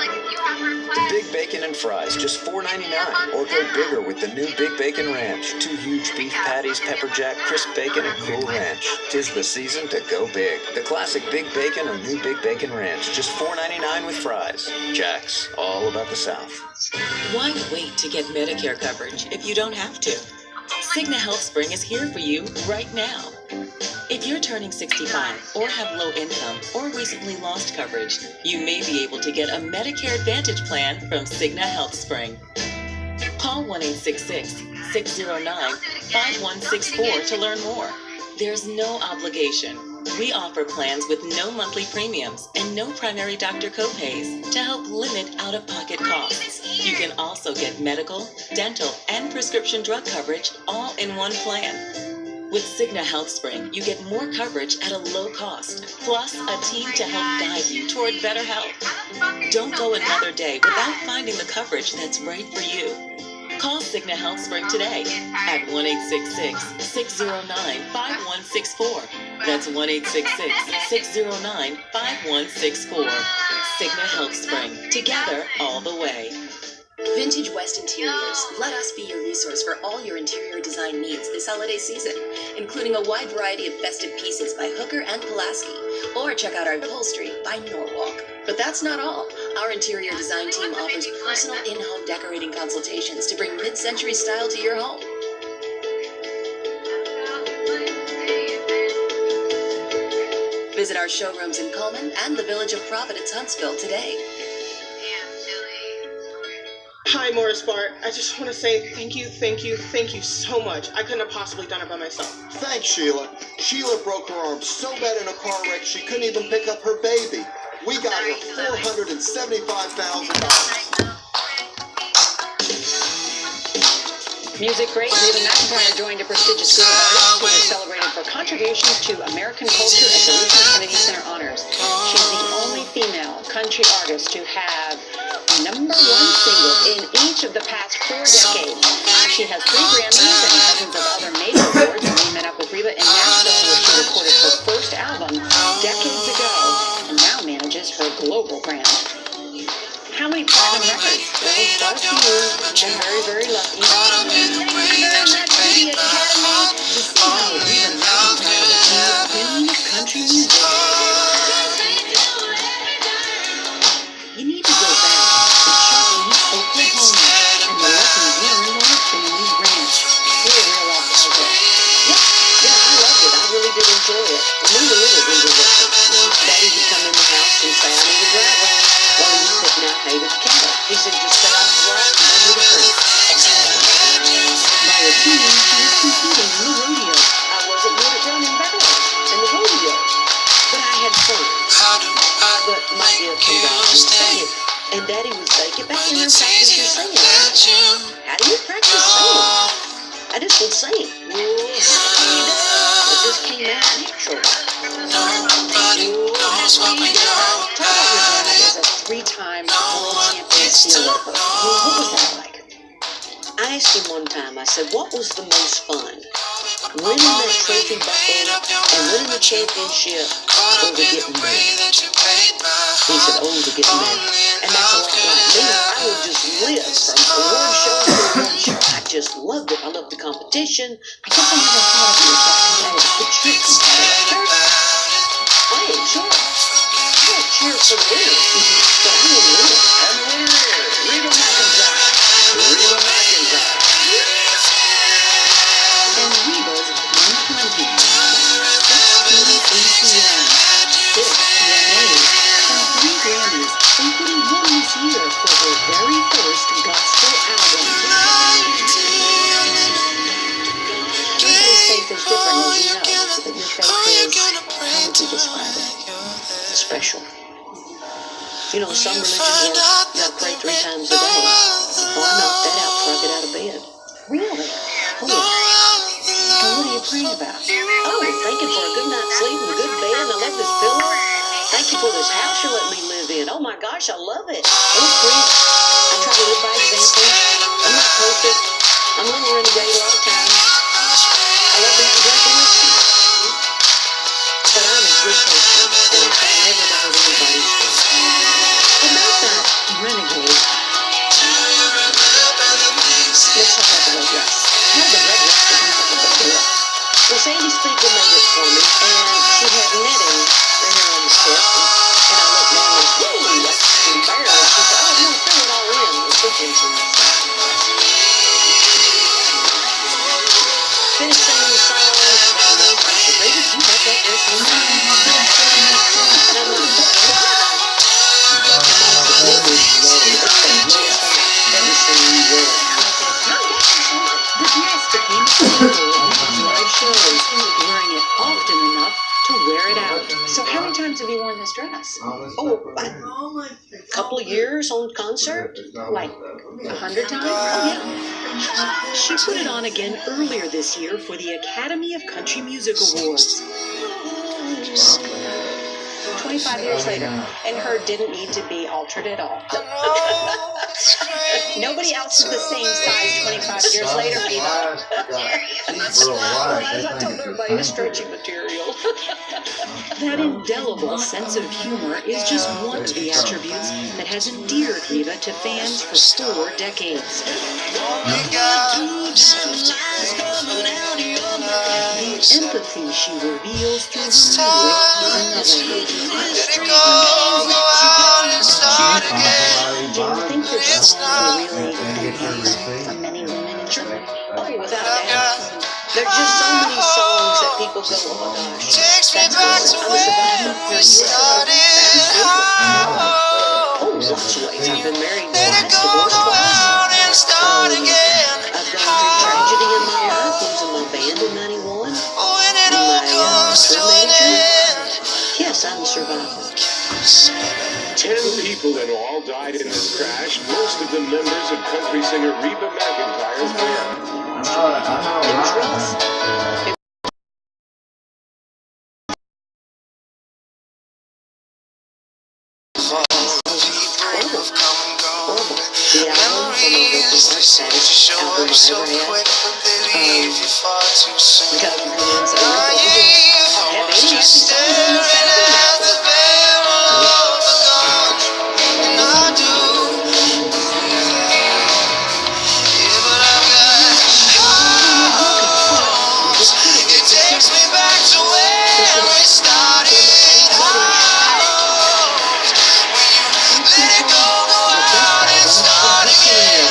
S20: The Big Bacon and Fries, just $4.99. Or go bigger with the new Big Bacon Ranch. 2 huge beef patties, pepper jack, crisp bacon, and cool ranch. 'Tis the season to go big. The classic Big Bacon or new Big Bacon Ranch, just $4.99 with fries. Jack's, all about the South.
S13: Why wait to get Medicare coverage if you don't have to? Cigna HealthSpring is here for you right now. If you're turning 65 or have low income or recently lost coverage, you may be able to get a Medicare Advantage plan from Cigna HealthSpring. Call 1-866-609-5164 to learn more. There's no obligation. We offer plans with no monthly premiums and no primary doctor copays to help limit out-of-pocket costs. You can also get medical, dental, and prescription drug coverage all in one plan. With Cigna HealthSpring, you get more coverage at a low cost, plus a team to help guide you toward better health. Don't go another day without finding the coverage that's right for you. Call Cigna HealthSpring today at 1-866-609-5164. That's 1-866-609-5164. Cigna HealthSpring. Together all the way.
S22: Vintage West Interiors. Let us be your resource for all your interior design needs this holiday season, including a wide variety of festive pieces by Hooker and Pulaski. Or check out our upholstery by Norwalk. But that's not all. Our interior design team offers personal in-home decorating consultations to bring mid-century style to your home. Visit our showrooms in Coleman and the Village of Providence, Huntsville today.
S18: Hi, Morris Bart. I just want to say thank you so much. I couldn't have possibly done it by myself.
S2: Thanks, Sheila. Sheila broke her arm so bad in a car wreck she couldn't even pick up her baby. We got her $475,000.
S12: Music great Reba McEntire joined a prestigious group of artists who were celebrated for contributions to American culture at the recent Kennedy Center Honors. She's the only female country artist to have #1 single in each of the past 4 decades. She has 3 Grammys and dozens of other major awards, and we met up with Reba in Nashville where she recorded her first album decades ago and now manages her global brand. How many platinum records? Well, quite a few. Been very, very lucky. Thank you very much, Media Academy. To see how Reba McEntire became the queen of country music. You need to go back to Chapin, Oklahoma, and the lessons learned on her family's ranch. We're a real life cowboy. Yeah, I loved it. I really did enjoy it. When we were little, we were with Daddy would come in the house and say, I need a driver. While he was putting out hay with the cattle. He said, just stay off the rock and run with the creek. By her teen, she was competing in the rodeo. I wasn't good at running battles in the rodeo, but I had fun. But my dear come down and sang it, and Daddy would say, get back in and practice your singing. How do you practice singing? I just would sing. It just came out natural. Nobody knows what we got.
S13: three-time world champion skier. What was that like? I asked him one time, I said, what was the most fun? Winning that trophy buckle and winning the championship or the getting married? He said, oh, the getting married. And that's a lot like me. I would just live from award show to award show. I just loved it. I loved the competition. I guess I never thought of it as that competitive. The true competitive. I enjoy it. I cheer for the winners, but I don't win it.
S5: And the winner is Reba McEntire. Reba McEntire.
S13: And Reba's one-time hit, 16 ACMs, 6 CMAs, and 3 Grammys, including one this year for her very first gospel album. Everybody's faith is different, as you know, but your faith is, how would you describe it? Special. You know, some religions are, you gotta pray 3 times a day. Oh, I knocked that out before I get out of bed. Really? Oh, yeah. And what are you praying about? Oh, thanking for a good night's sleep and a good bed. I love this pillow. Thank you for this house you're letting me live in. Oh my gosh, I love it. Oh, preach. I try to live by example. I'm not perfect. I'm a little renegade a lot of times. I love to have a drink of whiskey. But I'm a good person, and I try never to hurt anybody's feelings. About that renegade, let's talk about the red dress. How the red dress become such a big deal? Well, Sandy Spiegel made it for me, and she had netting right here on the tip, and I looked down and went, ooh, that's embarrassed. She said, oh, no, fill it all in with pigeons and stuff. Finished singing the song, baby, you got that dress on. And I'm like, the dress became a staple of live shows, wearing it often enough to wear it out.
S12: So how many times have you worn this dress?
S13: Oh, a couple of years on concert.
S12: Like 100 times?
S13: Oh, yeah. She put it on again earlier this year for the Academy of Country Music Awards.
S12: 25 years later, and her didn't need to be altered at all. Nobody else is the same size 25 years later, Reba.
S13: I told everybody it's stretchy material. That indelible sense of humor is just one of the attributes that has endeared Reba to fans for 4 decades. The empathy she reveals through her music is another. Do you think this song will really enhance for many women in church? Oh, without a doubt. There's just so many songs that people go, oh my gosh, that's good. I'm a survivor. Oh, lots of ways. I've been married twice, divorced twice. I've gone through tragedy in my life, losing my band in 91, and my drum major. Yes, I'm a survivor.
S3: 10 people in all died in this crash, most of them members of country singer Reba McEntire's band.
S13: The album from a vocal saddest album I ever had. Because you come in and say, have any happy songs on this album?
S14: It takes me back to where we started out. When you let it go out and start again.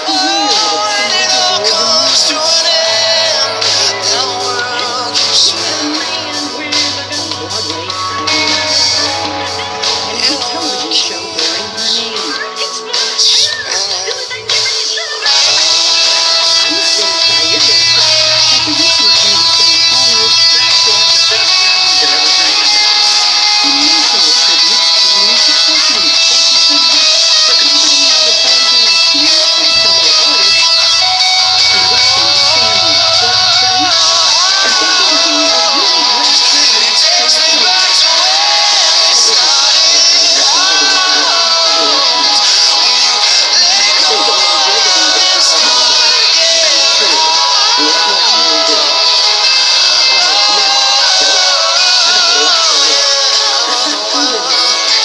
S14: When it all comes to an end, then the world keeps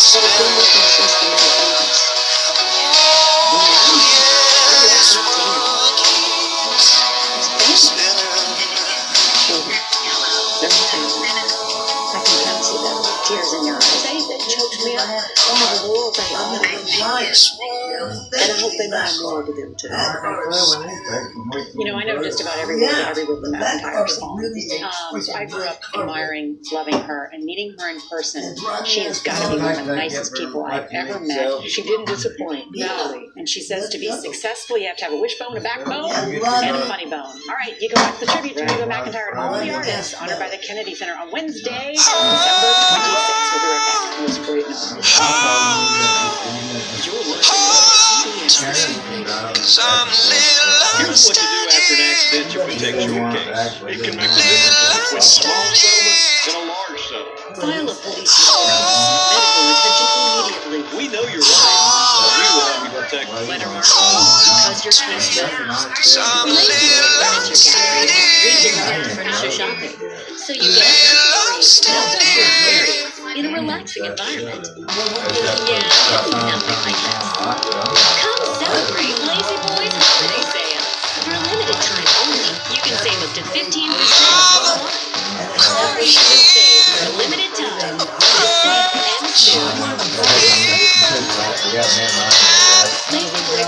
S17: Tears in your eyes. They choked me up. Oh, the world they are. And I hope they buy more with them too.
S12: You know, I know just about every word of every Reba McEntire song. So I grew up admiring, loving her, and meeting her in person. She has got to be one of the nicest people I've ever met.
S24: She didn't disappoint.
S12: No. And she says to be successful, you have to have a wishbone, a backbone, and a funny bone. All right, you can watch the tribute to Reba McEntire and all the artists honored by the Kennedy Center on Wednesday, December 26th. We'll be right back. It was a great night.
S10: Here's what to do after an accident to protect your case. It can make the difference between a small settlement and a large settlement.
S17: File a police report. Medical attention immediately.
S10: We know you're right, but we will help you protect
S17: Lettermark because your case matters. Furniture gallery. Redesign furniture shopping. So you get in a relaxing environment. Yeah, nothing like this. Come celebrate Lazy Boys Holiday Sale. For a limited time only, you can save up to 15%. You can save for a limited time. It's safe and soon. Lazy Boy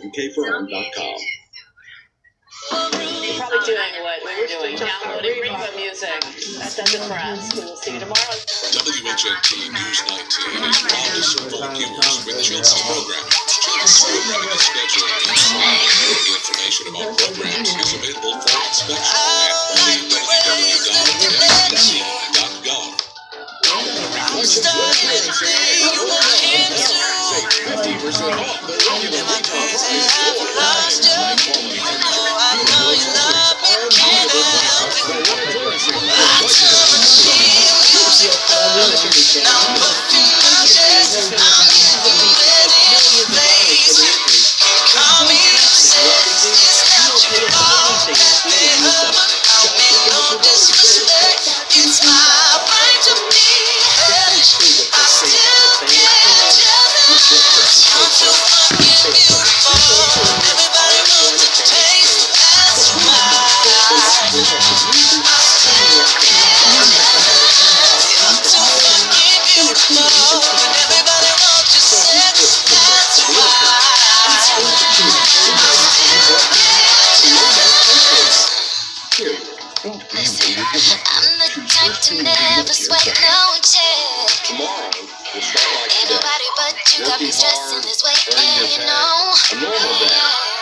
S3: WKFirm.com.
S16: You're probably doing what we were doing, downloading Reba music. That does it for us. We will see you tomorrow.
S1: WHMT News 19 is proud to serve viewers with children's programming. Children's programming is scheduled each Friday. Information about programs is available for inspection at www.fcc.gov.
S14: It's my right to be hellish. I still can't tell them you're too fucking beautiful. Everybody wants to taste. That's why I still can't tell them you're too fucking
S5: will start like today. Working hard, earning your pay, a normal day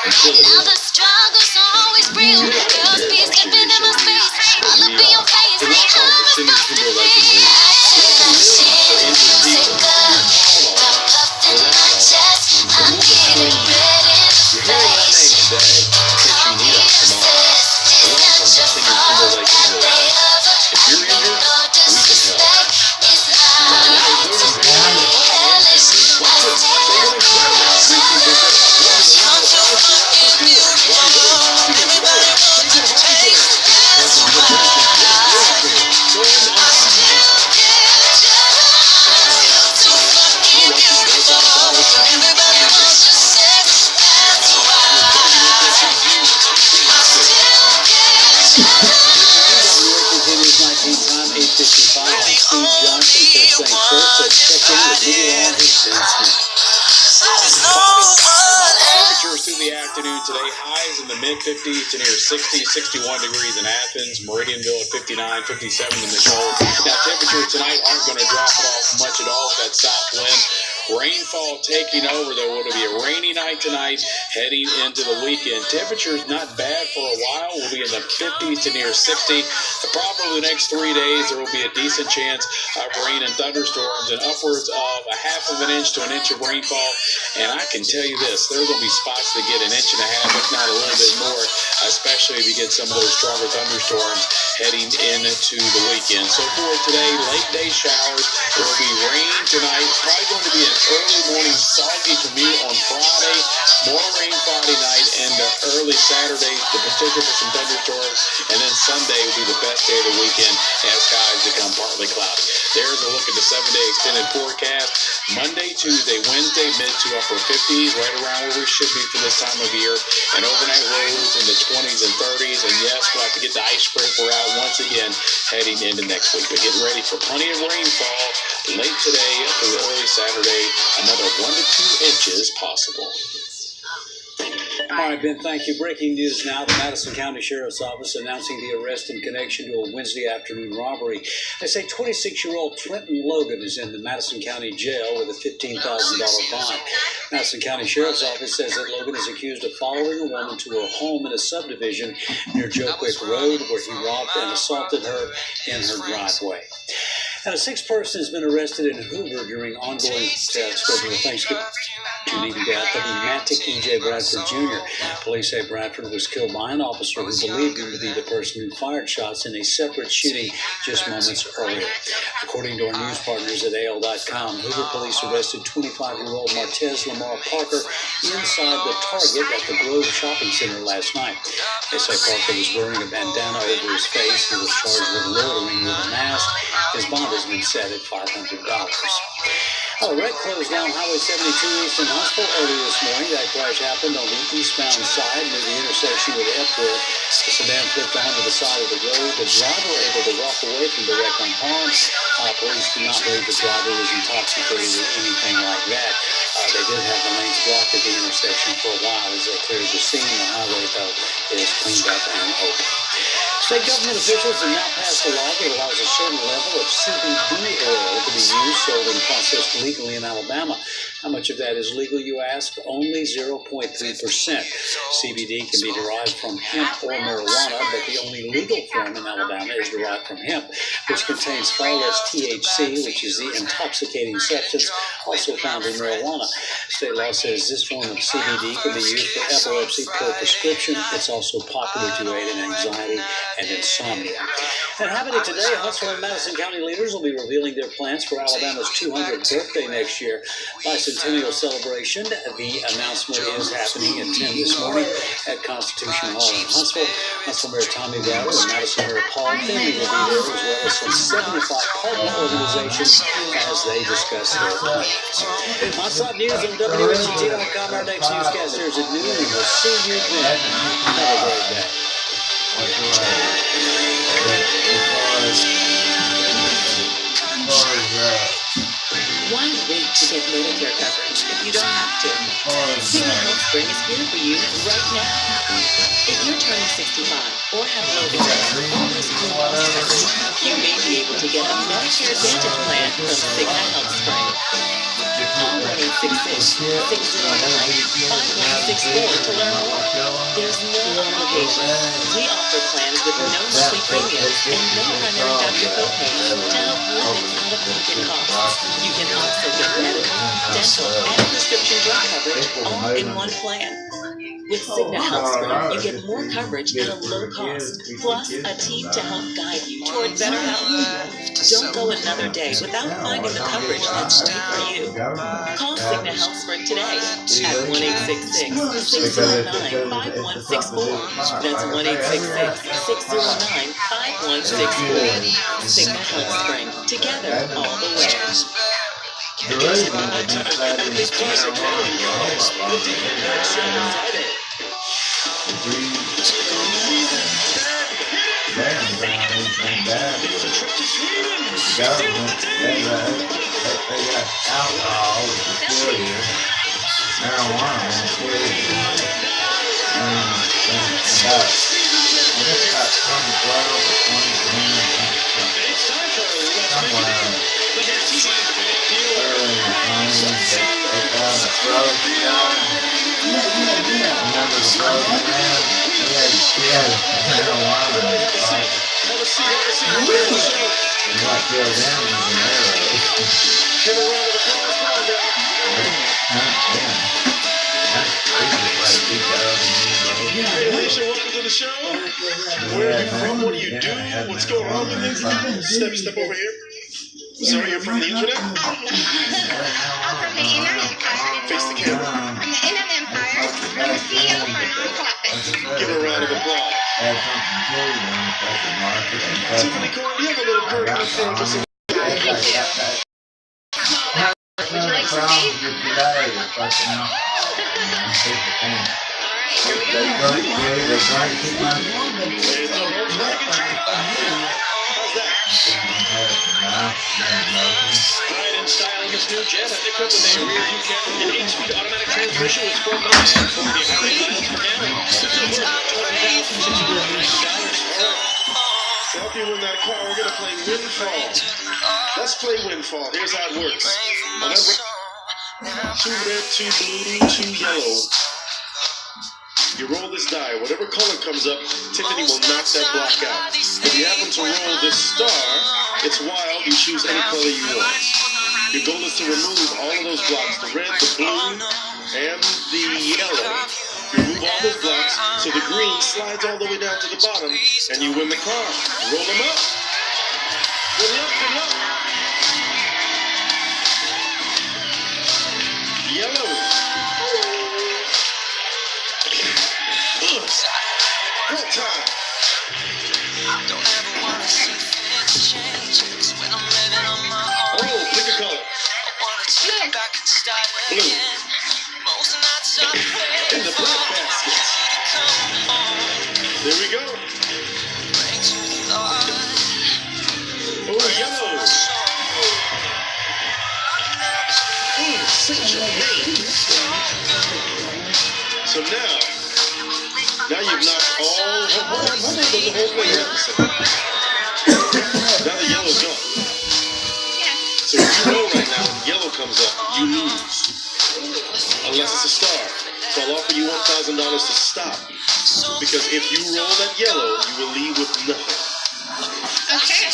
S5: until it
S23: Now the
S5: is.
S23: struggle's always real. Girls be stepping in my space. All up in your face.
S5: The rock
S23: How am I
S5: singing
S23: supposed to
S5: Timberlake
S23: be?
S5: and Lee.
S23: Acting like shit. Music up. I'm puffing my chest. I'm getting red in the
S5: You're hearing my
S23: face.
S5: name today because
S23: Call
S5: you
S23: me
S5: need us tomorrow.
S23: obsessed.
S5: The rock
S23: It's not
S5: singing
S23: your fault
S5: Timberlake
S23: that
S5: and Lee.
S23: they hover.
S5: If you're
S23: I mean,
S5: injured,
S23: no
S5: we can help.
S23: disrespect. It's out to be hellish. I still get jealous. You're too fucking beautiful. Everybody wants a taste. That's why I still get jealous. You're too fucking beautiful. Everybody wants your sex. That's why I still get jealous.
S4: Continues 19 time, 8:55 on Steve Johnson. First things first, let's check in with meteorologist Ben Smith.
S5: Temperatures through the afternoon today, highs in the mid-50s to near 60, 61 degrees in Athens, Meridianville at 59, 57 in the Shoals. Now, temperatures tonight aren't going to drop off much at all with that south wind. Rainfall taking over, though. It'll be a rainy night tonight heading into the weekend. Temperatures not bad for a while. We'll be in the 50s to near 60. The problem over the next 3 days, there will be a decent chance of rain and thunderstorms and upwards of a half of an inch to an inch of rainfall. And I can tell you this, there's going to be spots that get an inch and a half, if not a little bit more, especially if you get some of those stronger thunderstorms heading into the weekend. So for today, late day showers. There will be rain tonight. It's probably going to be an early morning soggy commute on Friday. More rain Friday night and early Saturday, the potential for some thunderstorms. And then Sunday will be the best day of the weekend as skies become partly cloudy. There's a look at the 7-day extended forecast. Monday, Tuesday, Wednesday, mid to upper 50s, right around where we should be for this time of year. And overnight lows in the 20s and 30s. And yes, we'll have to get the ice sprinkler out once again heading into next week. But get ready for plenty of rainfall late today through early Saturday. Another 1 to 2 inches possible.
S4: All right, Ben, thank you. Breaking news now. The Madison County Sheriff's Office announcing the arrest in connection to a Wednesday afternoon robbery. They say 26-year-old Trenton Logan is in the Madison County Jail with a $15,000 bond. Madison County Sheriff's Office says that Logan is accused of following a woman to her home in a subdivision near Joe Quick Road, where he robbed and assaulted her in her driveway. And a sixth person has been arrested in Hoover during ongoing tests over the Thanksgiving death of Matic E.J. Bradford Jr. Police say Bradford was killed by an officer who believed him to be the person who fired shots in a separate shooting just moments earlier. According to our news partners at AL.com, Hoover police arrested 25-year-old Martez Lamar Parker inside the Target at the Grove Shopping Center last night. They say Parker was wearing a bandana over his face. He was charged with loitering with a mask. His bond has been set at $500. A wreck closed down Highway 72 east in Huntsville early this morning. That crash happened on the eastbound side near the intersection with Epworth. The sedan flipped onto the side of the road. The driver able to walk away from the wreck unharmed. Police do not believe the driver was intoxicated or anything like that. They did have the lanes blocked at the intersection for a while as they cleared the scene. The highway, though, is cleaned up and open. State government officials have now passed a law that allows a certain level of CBD oil to be used, sold, and processed legally in Alabama. How much of that is legal, you ask? Only 0.3%. CBD can be derived from hemp or marijuana, but the only legal form in Alabama is derived from hemp, which contains far less THC, which is the intoxicating substance also found in marijuana. State law says this form of CBD can be used for epilepsy per prescription. It's also popular to aid in anxiety and insomnia. And happening today, Huntsville and Madison County leaders will be revealing their plans for Alabama's 200th birthday next year. Bicentennial celebration. The announcement is happening at 10 this morning at Constitution Hall in Huntsville. Huntsville Mayor Tommy Ballard and Madison Mayor Paul Finley will be there, as well as some 75 partner organizations as they discuss their plans. Hotshot News on WNCT.com. Our next newscast is at noon, and we'll see you then. Have a great day.
S13: Why wait to get Medicare coverage if you don't have to? Cigna Health Spring is here for you right now. If you're turning 65 or have low deductible or critical illness coverage, you may be able to get a Medicare Advantage plan from Cigna Health Spring. 609-5164 to learn more. There's no obligation. We offer plans with no monthly premiums and no primary doctor copay to help limit out-of-pocket costs. You can also get medical, dental, and prescription drug coverage all in one plan. With Cigna HealthSpring, you get more coverage at a low cost, plus a team to help guide you toward better health. Don't go another day without finding the coverage that's right for you. Call Cigna HealthSpring today at 1-866-609-5164. That's 1-866-609-5164. Cigna HealthSpring. Together all the way.
S3: Hey, Alicia, welcome to the show. Where are you from? What do you do? What's going on with things? Step over here. Sorry, you're from the internet?
S6: I'm from the Inner Empire.
S3: Face the camera.
S6: From the Inner Empire. I'm the CEO for a nonprofit.
S3: Give her a round of applause. Tiffany Cole, do you have a little bird in the thing for some?
S6: Would you like some tea?
S10: Ride in style in this new Jetta, equipped with a rear-view camera and 8-speed automatic transmission with 4 minutes and 40 miles per gallon. It's worth $20,690 for it.
S3: To help you win that car, we're gonna play Windfall. Let's play Windfall. Here's how it works. On that 2 red, 2 blue, 2 yellow. You roll this die. Whatever color comes up, Tiffany will knock that block out. If you happen to roll this star, it's wild. You choose any color you want. Your goal is to remove all of those blocks, the red, the blue, and the yellow. You remove all those blocks so the green slides all the way down to the bottom, and you win the car. Roll them up. Good luck, good luck. Yellow. What time? Oh, pick a color. Blue. In the black basket. There we go. Oh, yellow. Such a name. So now you've knocked all. Hold on, the whole thing now the yellow's gone. So if you roll right now, when yellow comes up, you lose. Unless it's a star. So I'll offer you $1,000 to stop. Because if you roll that yellow, you will leave with nothing.
S6: Okay.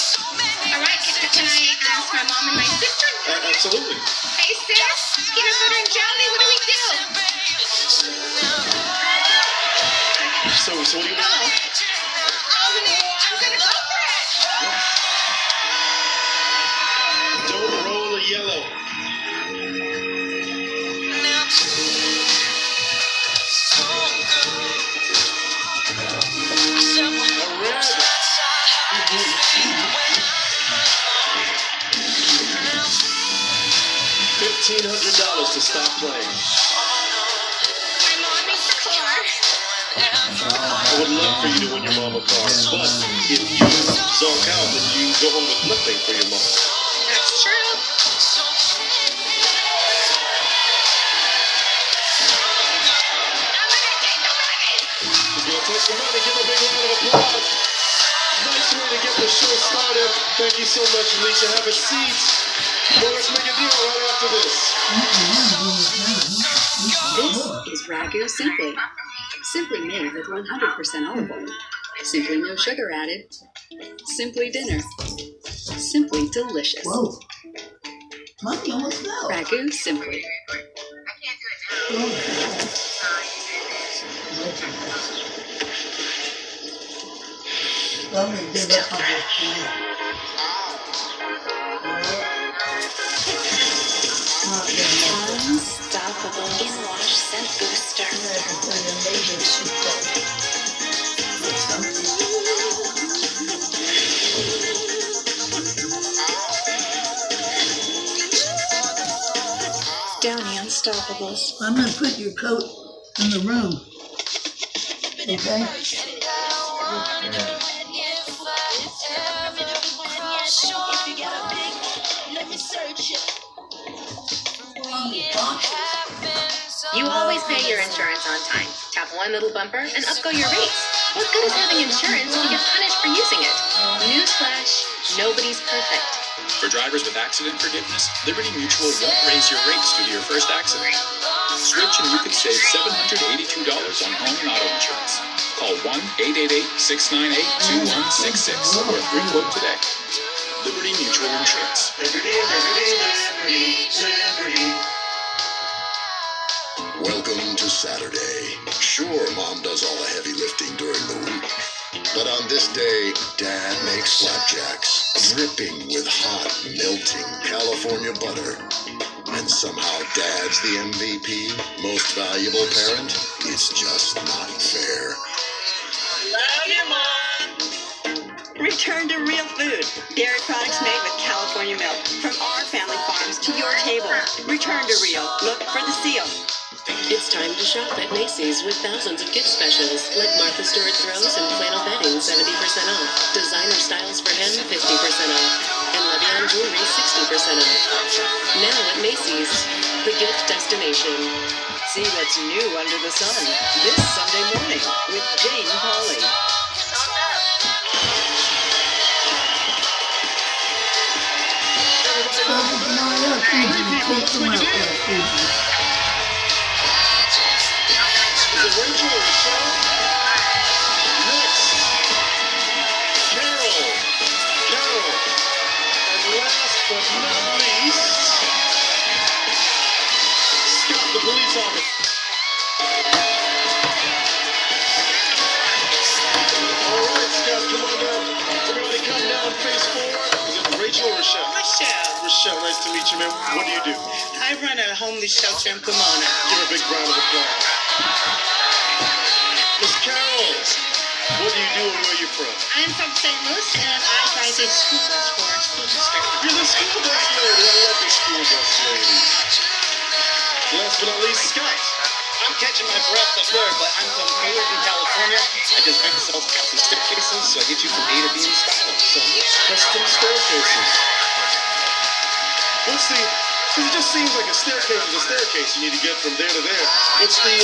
S6: All right. Can I ask my mom and my sister?
S3: Absolutely.
S6: Hey, sis. Peanut butter and jelly. What do we do?
S3: So what do you mean?
S6: I'm gonna go for it.
S3: Don't roll a yellow. A red. $1,500 to stop playing.
S6: My mom needs the car.
S3: I would love for you to win your mom a car, but if you zonk out, then you go home with nothing for your mom.
S6: That's true.
S3: She's gonna take the money. Give her a big round of applause. Nice way to get the show started. Thank you so much, Alicia. Have a seat. Well, let's make a deal right after this.
S7: This is Ragu Simply. Simply made with 100% olive oil. Simply no sugar added. Simply dinner. Simply delicious.
S8: Whoa. Monkey almost fell.
S7: Ragu Simply.
S8: I'm gonna give up on this.
S22: Unstoppable in-wash scent booster. Downy Unstoppables.
S8: I'm gonna put your coat in the room. Okay?
S22: You always pay your insurance on time. Tap one little bumper and up go your rates. What good is having insurance if you get punished for using it? Newsflash, nobody's perfect.
S5: For drivers with accident forgiveness, Liberty Mutual won't raise your rates due to your first accident. Switch and you could save $782 on home and auto insurance. Call 1-888-698-2166 for a free quote today. Liberty Mutual Insurance.
S15: Welcome to Saturday. Sure, Mom does all the heavy lifting during the week. But on this day, Dad makes flapjacks, dripping with hot, melting California butter. And somehow Dad's the MVP, most valuable parent? It's just not fair.
S21: Love you, Mom. Return to real food. Dairy products made with California milk. From our family farms to your table. Return to real. Look for the seal.
S25: It's time to shop at Macy's with thousands of gift specials, like Martha Stewart throws and flannel bedding 70% off, designer styles for him 50% off, and Levian jewelry 60% off. Now at Macy's, the gift destination.
S26: See what's new under the sun this Sunday morning with Jane Pauley.
S3: Rachel or Michelle? Next, Carol. And last but not least, Scott, the police officer. All right, Scott, come on down. Everybody come down, face forward. Is it Rachel or Rochelle? Rochelle, nice to meet you, man. What do you do?
S27: I run a homeless shelter in Pomona.
S3: Give her a big round of applause. Miss Carol, what do you do and where are you from?
S6: I'm from St. Louis and I drive a school bus for a school district.
S3: You're the school bus lady. I love the school bus lady. Last but not least, Scott.
S27: I'm catching my breath up there, but I'm from Fullerton, California. I just make myself custom staircases, so I get you from A to B in style. So
S3: custom staircases. What's the? Because it just seems like a staircase is a staircase. You need to get from there to there. What's the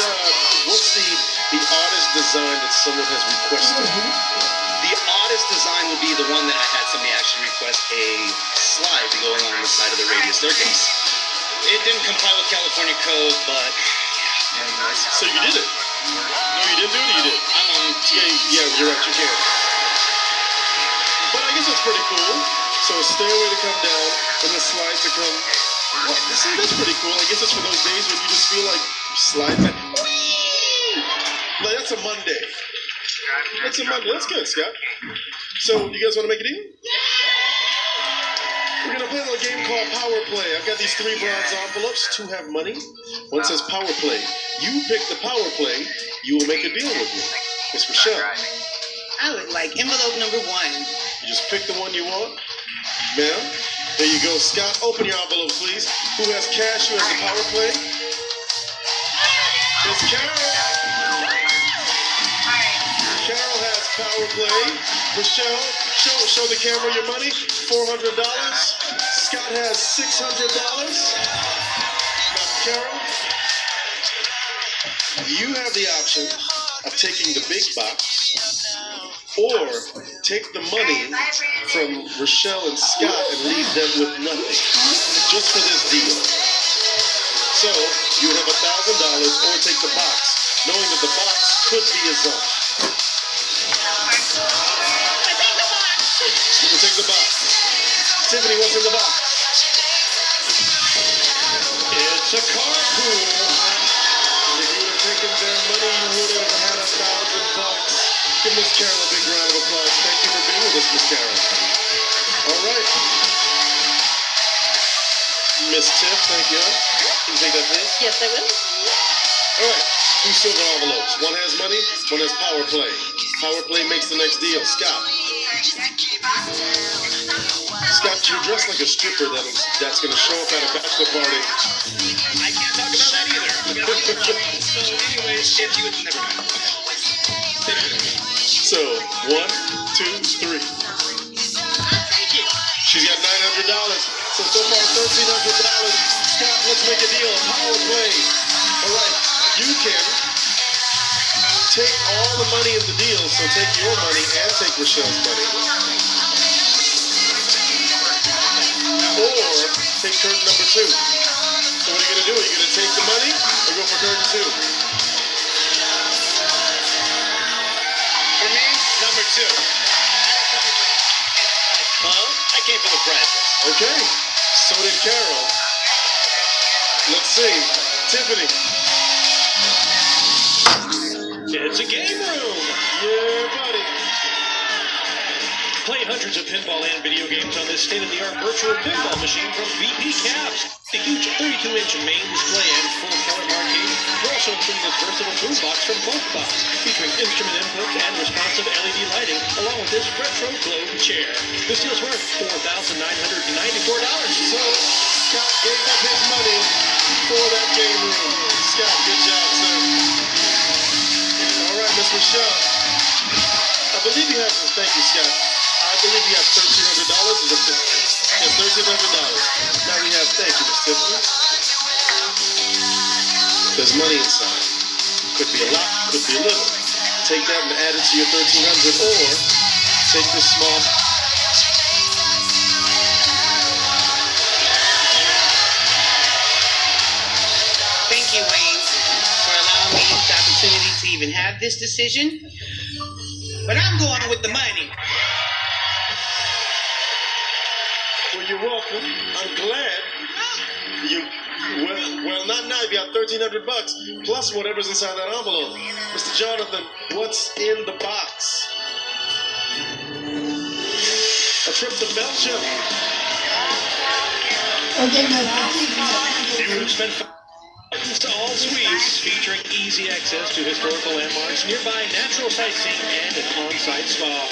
S3: oddest design that someone has requested?
S27: the oddest design would be the one that I had somebody actually request a slide to go along the side of the radius staircase. It didn't comply with California code, but anyways.
S3: So you did it? No, you didn't do it, or you did? Yeah, you're right, you can. But I guess that's pretty cool. So a stairway to come down and a slide to come. Well, see, that's pretty cool. I guess it's for those days when you just feel like sliding. Like, that's a Monday. That's a Monday. That's good, Scott. So, you guys want to make a deal? We're going to play a little game called Power Play. I've got these 3 bronze envelopes. 2 have money. 1 says Power Play. You pick the Power Play. You will make a deal with me. Miss Michelle.
S6: I would like envelope number 1.
S3: You just pick the one you want. Ma'am, there you go. Scott, open your envelope, please. Who has cash? Who has the Power Play? Miss Carol. Carol has Power Play. Michelle, show the camera your money. $400. Scott has $600. Now, Carol, you have the option of taking the big box or take the money from Rochelle and Scott and leave them with nothing. just for this deal. So you would have $1,000 or take the box, knowing that the box could be a zone. You take the box. Tiffany, what's in the box?
S10: It's a carpool.
S3: If you would have taken their money, you would have had $1,000. Give Miss Carol a big round of applause. Thank you for being with us, Miss Carol. All right. Miss Tiff, thank you. Can you take that, please?
S22: Yes, I will.
S3: All right. 2 silver envelopes. One has money, one has power play. Power play makes the next deal. Scott. Scott, you dress like a stripper that's going to show up at a bachelor party.
S27: I can't talk about that either. So anyways, if you would never mind.
S3: So, 1, 2, 3. She's got $900. So far, $1,300. Scott, let's make a deal. A power play. All right. You can take all the money in the deal. So take your money and take Rochelle's money. Or take curtain number 2. So what are you going to do? Are you going to take the money or go for curtain 2?
S27: For me, number 2. I came for the prizes.
S3: Okay. So did Carol. Let's see. Tiffany.
S10: It's a game room.
S3: Yeah, buddy.
S10: Play hundreds of pinball and video games on this state-of-the-art virtual pinball machine from VP Cabs. The huge 32-inch main display and full-color arcade. We're also including this versatile boombox from Box, featuring instrument input and responsive LED lighting, along with this retro globe chair. This deal's worth $4,994.
S3: So Scott gave up his money for that game room. Scott, good job, sir. All right, Miss Rochelle. I believe you have, thank you, Scott. I believe you have $1,300. Yes, $1,300. Now we have, thank you, Miss Tiffany. There's money inside. Could be a lot, could be a little. Take that and add it to your $1,300, or take this small.
S2: Thank you, Wayne, for allowing me the opportunity to even have this decision. But I'm going with the money.
S3: Well, you're welcome. I'm glad you. Well, not now. You got $1,300 plus whatever's inside that envelope. Mr. Jonathan, what's in the box? A trip to Belgium.
S10: You would spend to all suites, featuring easy access to historical landmarks, nearby natural sightseeing, and an on-site spa.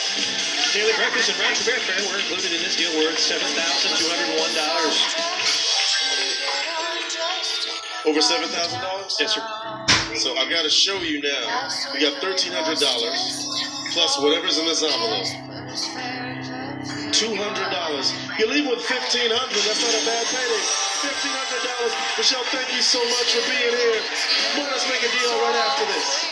S10: Daily breakfast and round trip airfare were included in this deal, worth $7,201.
S3: Over $7,000?
S10: Yes, sir.
S3: So I've got to show you now. We got $1,300 plus whatever's in this envelope. $200. You leave with $1,500. That's not a bad payday. $1,500. Michelle, thank you so much for being here. Come on, let's make a deal right after this.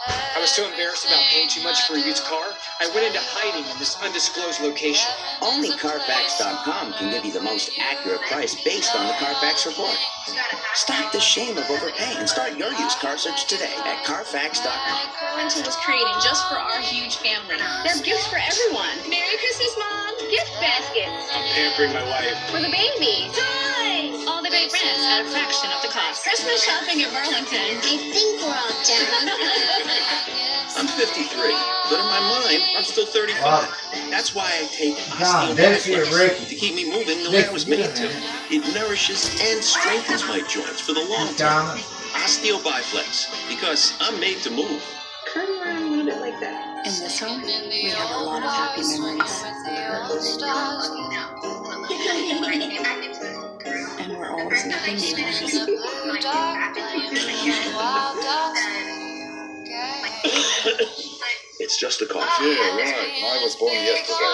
S9: I was so embarrassed about paying too much for a used car, I went into hiding in this undisclosed location.
S11: Only Carfax.com can give you the most accurate price based on the Carfax report. Stop the shame of overpaying and start your used car search today at Carfax.com.
S18: Rental was created just for our huge family. They're gifts for everyone. Merry Christmas, Mom! Gift baskets.
S5: I'm pampering my wife.
S18: For the baby. Toys! All the great brands at a fraction of the cost. Christmas shopping at Burlington. I think we're all done.
S11: I'm 53, but in my mind, I'm still 35. That's why I take
S19: Osteobiflex
S11: to keep me moving the way I was made to. It nourishes and strengthens my joints for the long term. Osteobiflex, because I'm made to move.
S18: Curve around a little bit like that.
S7: In this home, we have a lot of happy memories. And we're always making new ones.
S15: It's just a cough. Yeah, right. I was born yesterday.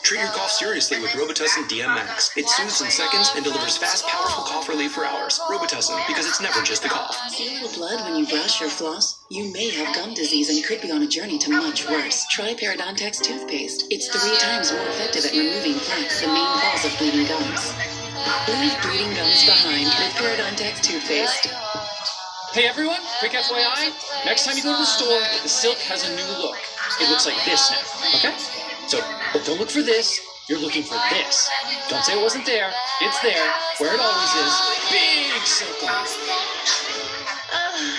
S1: Treat your cough seriously with Robitussin DM Max. It soothes in seconds and delivers fast, powerful cough relief for hours. Robitussin, because it's never just a cough.
S13: See a little blood when you brush or floss? You may have gum disease and could be on a journey to much worse. Try Parodontax toothpaste. It's 3 times more effective at removing plaque, the main cause of bleeding gums. Leave bleeding gums behind with Parodontax toothpaste.
S9: Hey everyone, quick FYI, next time you go to the store, the silk has a new look. It looks like this now, okay? So, don't look for this, you're looking for this. Don't say it wasn't there, it's there, where it always is. Big silk on it.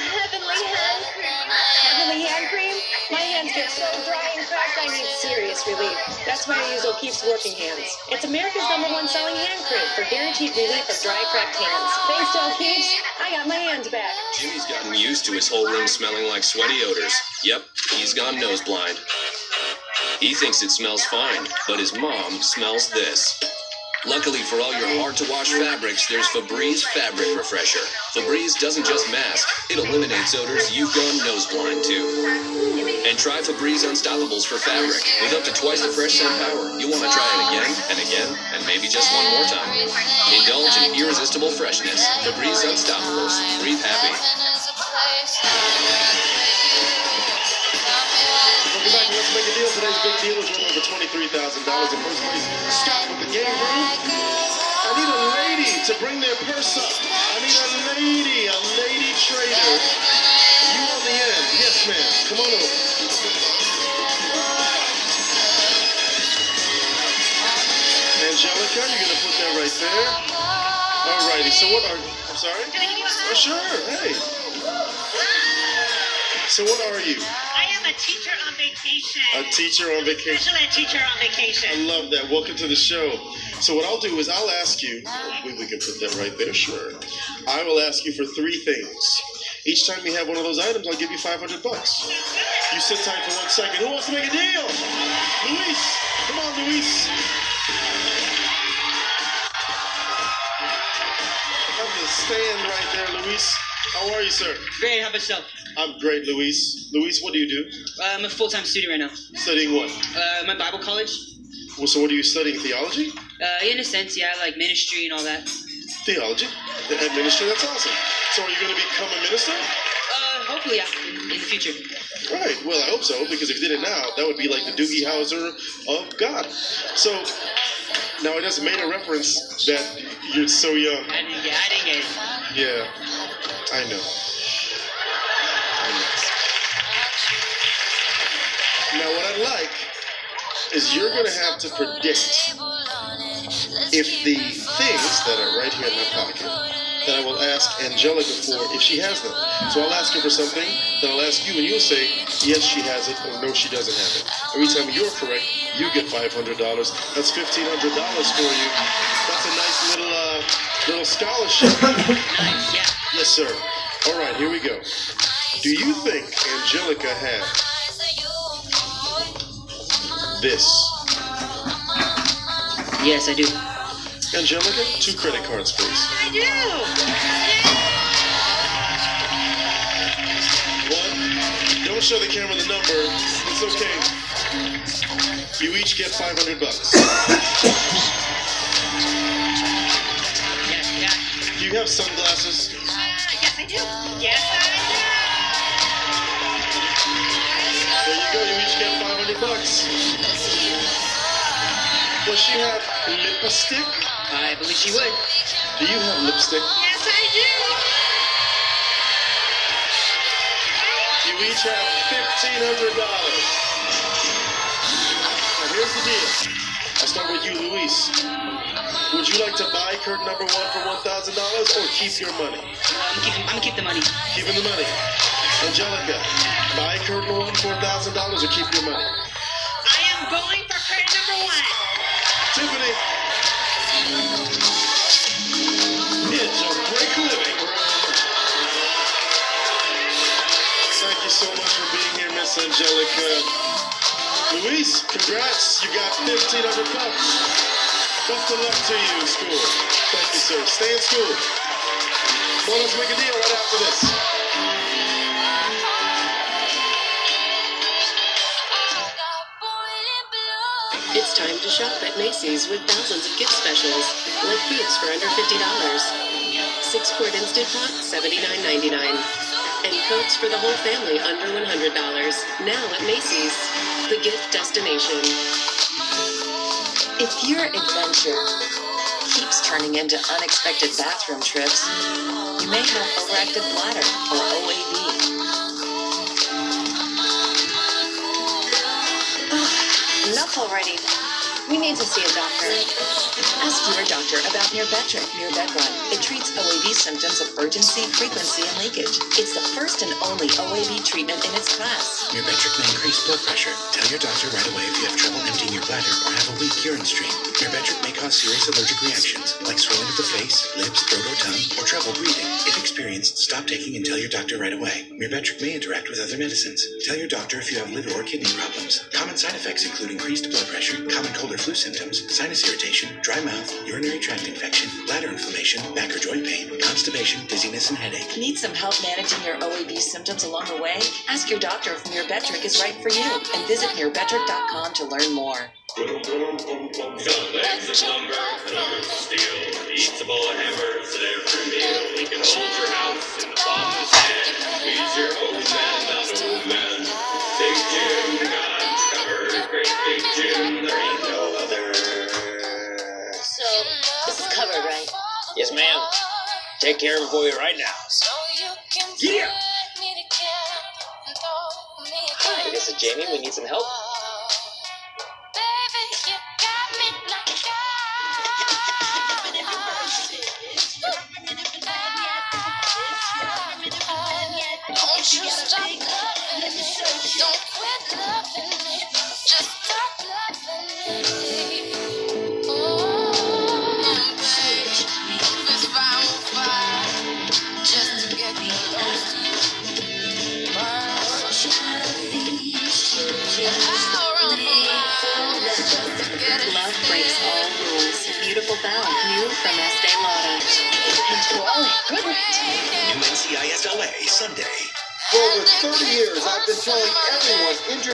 S22: Heavenly hand cream. Heavenly hand cream? My hands get so dry and cracked I need serious relief. That's why I use O'Keeffe's Working Hands. It's America's #1 selling hand cream for guaranteed relief of dry, cracked hands. Thanks to O'Keeffe's, I got my hands back.
S1: Jimmy's gotten used to his whole room smelling like sweaty odors. Yep, he's gone nose blind. He thinks it smells fine, but his mom smells this. Luckily for all your hard-to-wash fabrics, there's Febreze Fabric Refresher. Febreze doesn't just mask, it eliminates odors you've gone nose blind to. And try Febreze Unstoppables for fabric. With up to twice the fresh scent power, you'll want to try it again, and again, and maybe just one more time. Indulge in irresistible freshness. Febreze Unstoppables. Breathe happy.
S3: Welcome back to Let's Make a Deal. Today's big deal is worth over $23,000 in first place. Scott with the game room. I need a lady to bring their purse up. I need a lady trader. You on the end. Yes, ma'am. Come on over. Angelica, you're going to put that right there. Alrighty, so what are you? I'm sorry?
S6: Can I give you a hug?
S3: Oh, sure. Hey. So what are you?
S6: I am a teacher on vacation.
S3: A teacher on vacation.
S6: Special ed teacher on vacation.
S3: I love that. Welcome to the show. So what I'll do is I'll ask you, we can put that right there, sure. I will ask you for 3 things. Each time you have one of those items, I'll give you $500. You sit tight for 1 second. Who wants to make a deal? Luis. Come on, Luis. Come to stand right there, Luis. How are you, sir?
S12: Great, how about yourself?
S3: I'm great, Luis. Luis, what do you do?
S12: I'm a full-time student right now.
S3: Studying what?
S12: My Bible college.
S3: Well, so what are you studying, theology?
S12: In a sense, yeah, like ministry and all that.
S3: Theology? And ministry, that's awesome. So are you going to become a minister?
S12: Hopefully, yeah, in the future.
S3: Right, well, I hope so, because if you did it now, that would be like the Doogie Howser of God. So, now it just made a reference that you're so young.
S12: I didn't get it.
S3: Yeah, I know. Now, what I'd like is you're going to have to predict if the things that are right here in my pocket that I will ask Angelica for, if she has them. So I'll ask her for something, then I'll ask you, and you'll say, yes, she has it, or no, she doesn't have it. Every time you're correct, you get $500. That's $1,500 for you. That's a nice little scholarship.
S12: Nice, yeah.
S3: Yes, sir. All right, here we go. Do you think Angelica has this?
S12: Yes, I do.
S3: Angelica, 2 credit cards, please.
S6: I do.
S3: 1, don't show the camera the number. It's okay. You each get $500.
S12: Yeah.
S3: Do you have sunglasses?
S6: Yes, I do. Yes, I
S3: There you go. You each get $500. Does she have lipstick?
S12: I believe she would.
S3: Do you have lipstick?
S6: Yes, I do.
S3: You each have $1,500. Now here's the deal. I'll start with you, Luis. Would you like to buy curtain number 1 for $1,000 or keep your money?
S12: I'm gonna keep the money.
S3: Keeping the money. Angelica, buy curtain 1 for $1,000 or keep your money?
S6: I am going for curtain number 1.
S3: Tiffany. It's a break living room. Thank you so much for being here, Miss Angelica. Luis, congrats. You got $1,500. Best of luck to you in school. Thank you, sir. Stay in school. Come on, let's make a deal right after this.
S25: It's time to to shop at Macy's with thousands of gift specials, like boots for under $50, 6-quart Instant Pot, $79.99, and coats for the whole family under $100. Now at Macy's, the gift destination.
S22: If your adventure keeps turning into unexpected bathroom trips, you may have overactive bladder, or OAB. Enough already. We need to see a doctor. Ask your doctor about Mirbetriq, Mirbedrun. It treats OAB symptoms of urgency, frequency, and leakage. It's the first and only OAB treatment in its class.
S4: Mirbetriq may increase blood pressure. Tell your doctor right away if you have trouble emptying your bladder or have a weak urine stream. Mirbetriq may cause serious allergic reactions, like swelling of the face, lips, throat, or tongue, or trouble breathing. If experienced, stop taking and tell your doctor right away. Mirbetriq may interact with other medicines. Tell your doctor if you have liver or kidney problems. Common side effects include increased blood pressure, common cold or flu symptoms, sinus irritation, dry mouth, urinary tract infection, bladder inflammation, back or joint pain, constipation, dizziness, and headache.
S22: Need some help managing your OAB symptoms along the way? Ask your doctor if Mirbetriq is right for you, and visit Mirbetriq.com to learn more.
S1: Some legs of lumber, others of steel. Eat a bowl of hammers at every meal. We can hold your house in the palm of his hand. He's your old man, not old man. Big Jim got you covered. Great Big Jim, there ain't no other.
S22: So, this is covered, right?
S14: Yes, ma'am. Take care of it for you right now. Yeah! Hi, this is Jamie. We need some help.
S16: Don't you stop loving me. Don't quit loving me. Just stop loving me. Oh, baby. This fire will fire just to get close to you. I'll run for miles just to get it.
S22: Love breaks all rules. Beautiful Bow, new from Estee Lauder. And oh, good night.
S4: New NCIS LA, Sunday.
S3: For over 30 years, I've been telling everyone